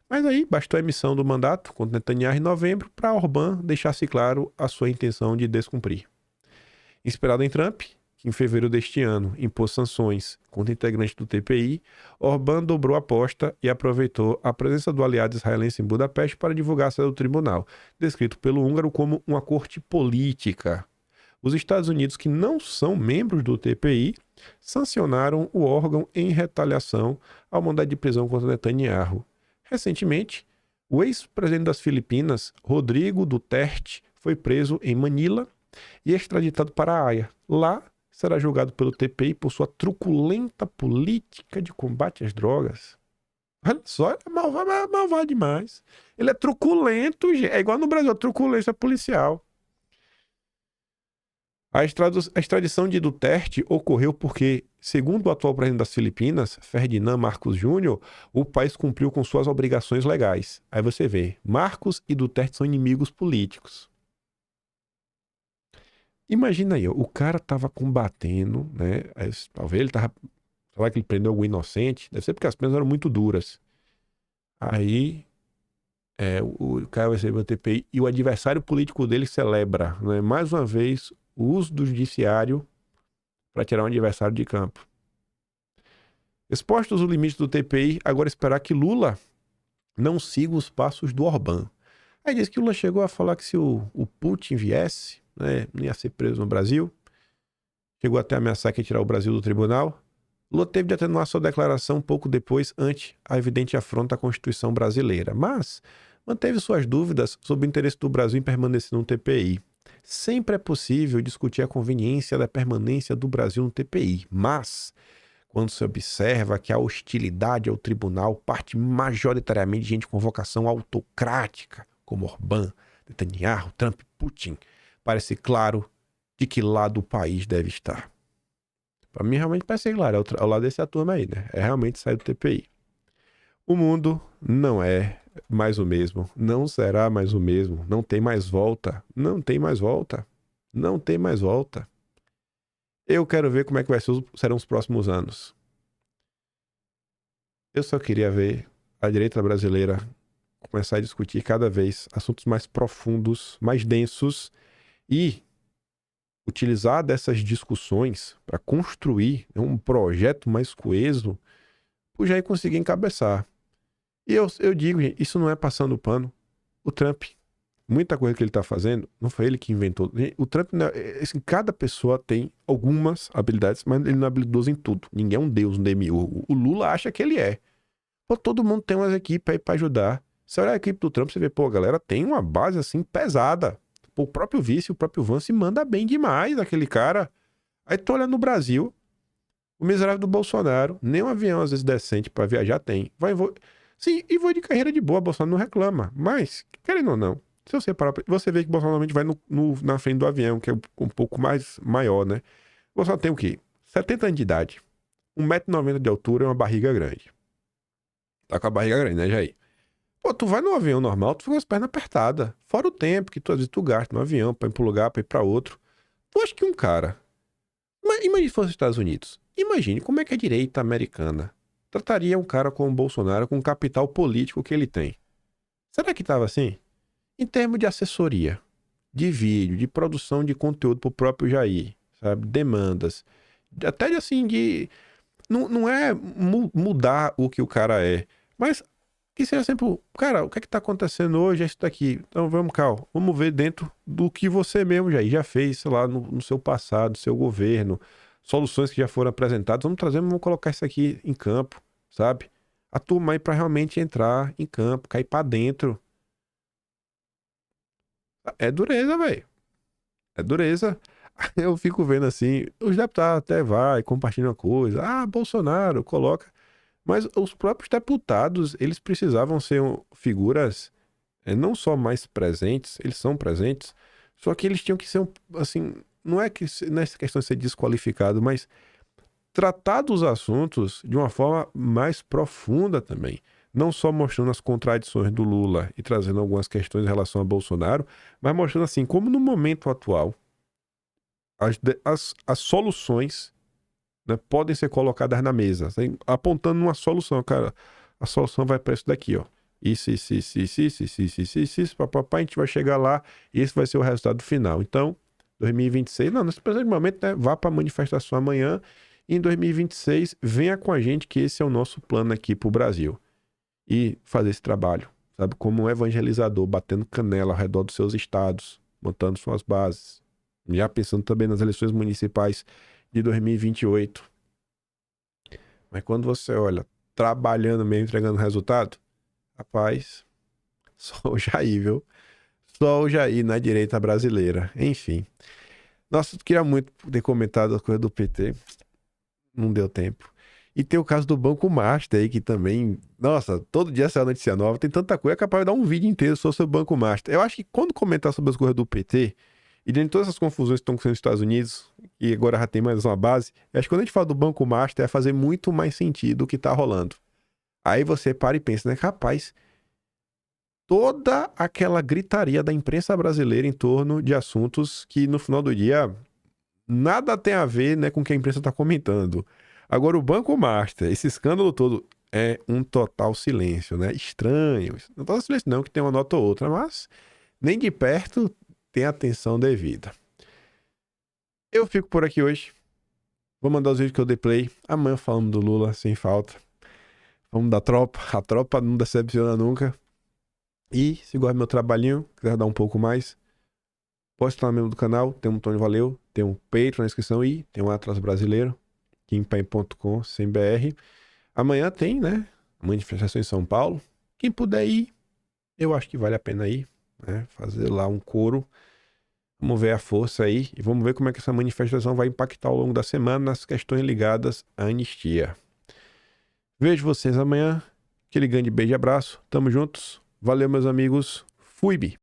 Mas aí bastou a emissão do mandato contra o Netanyahu em novembro para Orbán deixasse claro a sua intenção de descumprir. Inspirado em Trump, que em fevereiro deste ano impôs sanções contra integrantes do TPI, Orbán dobrou a aposta e aproveitou a presença do aliado israelense em Budapeste para divulgar a sede do tribunal, descrito pelo húngaro como uma corte política. Os Estados Unidos, que não são membros do TPI, sancionaram o órgão em retaliação ao mandado de prisão contra Netanyahu. Recentemente, o ex-presidente das Filipinas, Rodrigo Duterte, foi preso em Manila e extraditado para a Haia. Lá, será julgado pelo TPI por sua truculenta política de combate às drogas. Olha só, ele é malvado demais. Ele é truculento, é igual no Brasil, a truculência policial. A extradição de Duterte ocorreu porque, segundo o atual presidente das Filipinas, Ferdinand Marcos Júnior, o país cumpriu com suas obrigações legais. Aí você vê, Marcos e Duterte são inimigos políticos. Imagina aí, o cara tava combatendo, né? Talvez ele tava. Será que ele prendeu algum inocente? Deve ser porque as penas eram muito duras. Aí o cara vai receber o TPI e o adversário político dele celebra, né, mais uma vez o uso do judiciário para tirar um adversário de campo. Expostos os limites do TPI, agora esperar que Lula não siga os passos do Orbán. Aí diz que Lula chegou a falar que se o Putin viesse, né, não ia ser preso no Brasil. Chegou até a ameaçar que ia tirar o Brasil do tribunal. Lula teve de atenuar sua declaração um pouco depois, ante a evidente afronta à Constituição brasileira. Mas manteve suas dúvidas sobre o interesse do Brasil em permanecer no TPI. Sempre é possível discutir a conveniência da permanência do Brasil no TPI, mas quando se observa que a hostilidade ao tribunal parte majoritariamente de gente com vocação autocrática, como Orbán, Netanyahu, Trump, Putin, parece claro de que lado o país deve estar. Para mim, realmente parece claro, ao lado dessa turma aí, né? É realmente sair do TPI. O mundo não é mais o mesmo, não será mais o mesmo, não tem mais volta, não tem mais volta, não tem mais volta. Eu quero ver como é que serão os próximos anos. Eu só queria ver a direita brasileira começar a discutir cada vez assuntos mais profundos, mais densos e utilizar dessas discussões para construir um projeto mais coeso para o Jair conseguir encabeçar. E eu digo, gente, isso não é passando pano. O Trump, muita coisa que ele está fazendo, não foi ele que inventou. O Trump, assim, cada pessoa tem algumas habilidades, mas ele não é habilidoso em tudo. Ninguém é um deus, um demiurgo. O Lula acha que ele é. Pô, todo mundo tem umas equipes aí para ajudar. Se olhar a equipe do Trump, você vê, pô, a galera tem uma base assim pesada. Pô, o próprio vice, o próprio Vance manda bem demais aquele cara. Aí tô olhando no Brasil, o miserável do Bolsonaro, nem um avião às vezes decente para viajar tem. Sim, e vou de carreira de boa, Bolsonaro não reclama. Mas, querendo ou não, se você parar, você vê que Bolsonaro normalmente vai na frente do avião, que é um pouco mais maior, né? Bolsonaro tem o quê? 70 anos de idade, 1,90 m de altura e uma barriga grande. Tá com a barriga grande, né, Jair? Pô, tu vai no avião normal, tu fica com as pernas apertadas. Fora o tempo que às vezes tu gasta no avião pra ir pra um lugar, pra ir pra outro. Tu acha que um cara... Imagine se fosse os Estados Unidos. Imagine como é que a direita americana trataria um cara como o Bolsonaro com o capital político que ele tem. Será que tava assim? Em termos de assessoria, de vídeo, de produção de conteúdo pro próprio Jair, sabe? Demandas. Até de assim, de... Não é mudar o que o cara é, mas que seja sempre, cara, o que é que tá acontecendo hoje é isso daqui. Então vamos, Cal, vamos ver dentro do que você mesmo já fez, sei lá, no seu passado, seu governo, soluções que já foram apresentadas, vamos colocar isso aqui em campo, sabe? A turma aí pra realmente entrar em campo, cair pra dentro. É dureza, velho. É dureza. Eu fico vendo assim, os deputados até vai, compartilham uma coisa. Ah, Bolsonaro, coloca. Mas os próprios deputados, eles precisavam ser figuras não só mais presentes, eles são presentes, só que eles tinham que ser, assim, não é essa questão de ser desqualificado, mas tratar dos assuntos de uma forma mais profunda também. Não só mostrando as contradições do Lula e trazendo algumas questões em relação a Bolsonaro, mas mostrando assim, como no momento atual, as soluções, né, podem ser colocadas na mesa, assim, apontando uma solução, cara. A solução vai para isso daqui, ó. Isso, papapá, a gente vai chegar lá e esse vai ser o resultado final. Então, 2026, não, nesse presente momento, né, vá para a manifestação amanhã e em 2026 venha com a gente que esse é o nosso plano aqui pro Brasil. E fazer esse trabalho, sabe, como um evangelizador, batendo canela ao redor dos seus estados, montando suas bases. Já pensando também nas eleições municipais de 2028. Mas quando você olha, trabalhando mesmo, entregando resultado, rapaz, só o Jair, viu? Só o Jair na direita brasileira. Enfim. Nossa, eu queria muito ter comentado a coisa do PT. Não deu tempo. E tem o caso do Banco Master aí, que também... Nossa, todo dia sai uma notícia nova. Tem tanta coisa, é capaz de dar um vídeo inteiro só sobre o Banco Master. Eu acho que quando comentar sobre as coisas do PT... E dentro de todas essas confusões que estão acontecendo nos Estados Unidos, e agora já tem mais uma base, eu acho que quando a gente fala do Banco Master, é fazer muito mais sentido o que está rolando. Aí você para e pensa, né? Rapaz, toda aquela gritaria da imprensa brasileira em torno de assuntos que no final do dia nada tem a ver, né, com o que a imprensa está comentando. Agora o Banco Master, esse escândalo todo, é um total silêncio, né? Estranho. Não total silêncio não, que tem uma nota ou outra, mas nem de perto tem atenção devida. Eu fico por aqui hoje. Vou mandar os vídeos que eu dei play. Amanhã falamos do Lula, sem falta. Vamos da tropa. A tropa não decepciona nunca. E se gosta do meu trabalhinho, quiser dar um pouco mais, pode estar no membro do canal. Tem um Tony Valeu, tem um Patreon na descrição e tem um Atlas Brasileiro, kimpai.com.br. Amanhã tem, né? Manifestação em São Paulo. Quem puder ir, eu acho que vale a pena ir, né? Fazer lá um coro. Vamos ver a força aí e vamos ver como é que essa manifestação vai impactar ao longo da semana nas questões ligadas à anistia. Vejo vocês amanhã. Aquele grande beijo e abraço. Tamo juntos. Valeu, meus amigos. Fui, bi.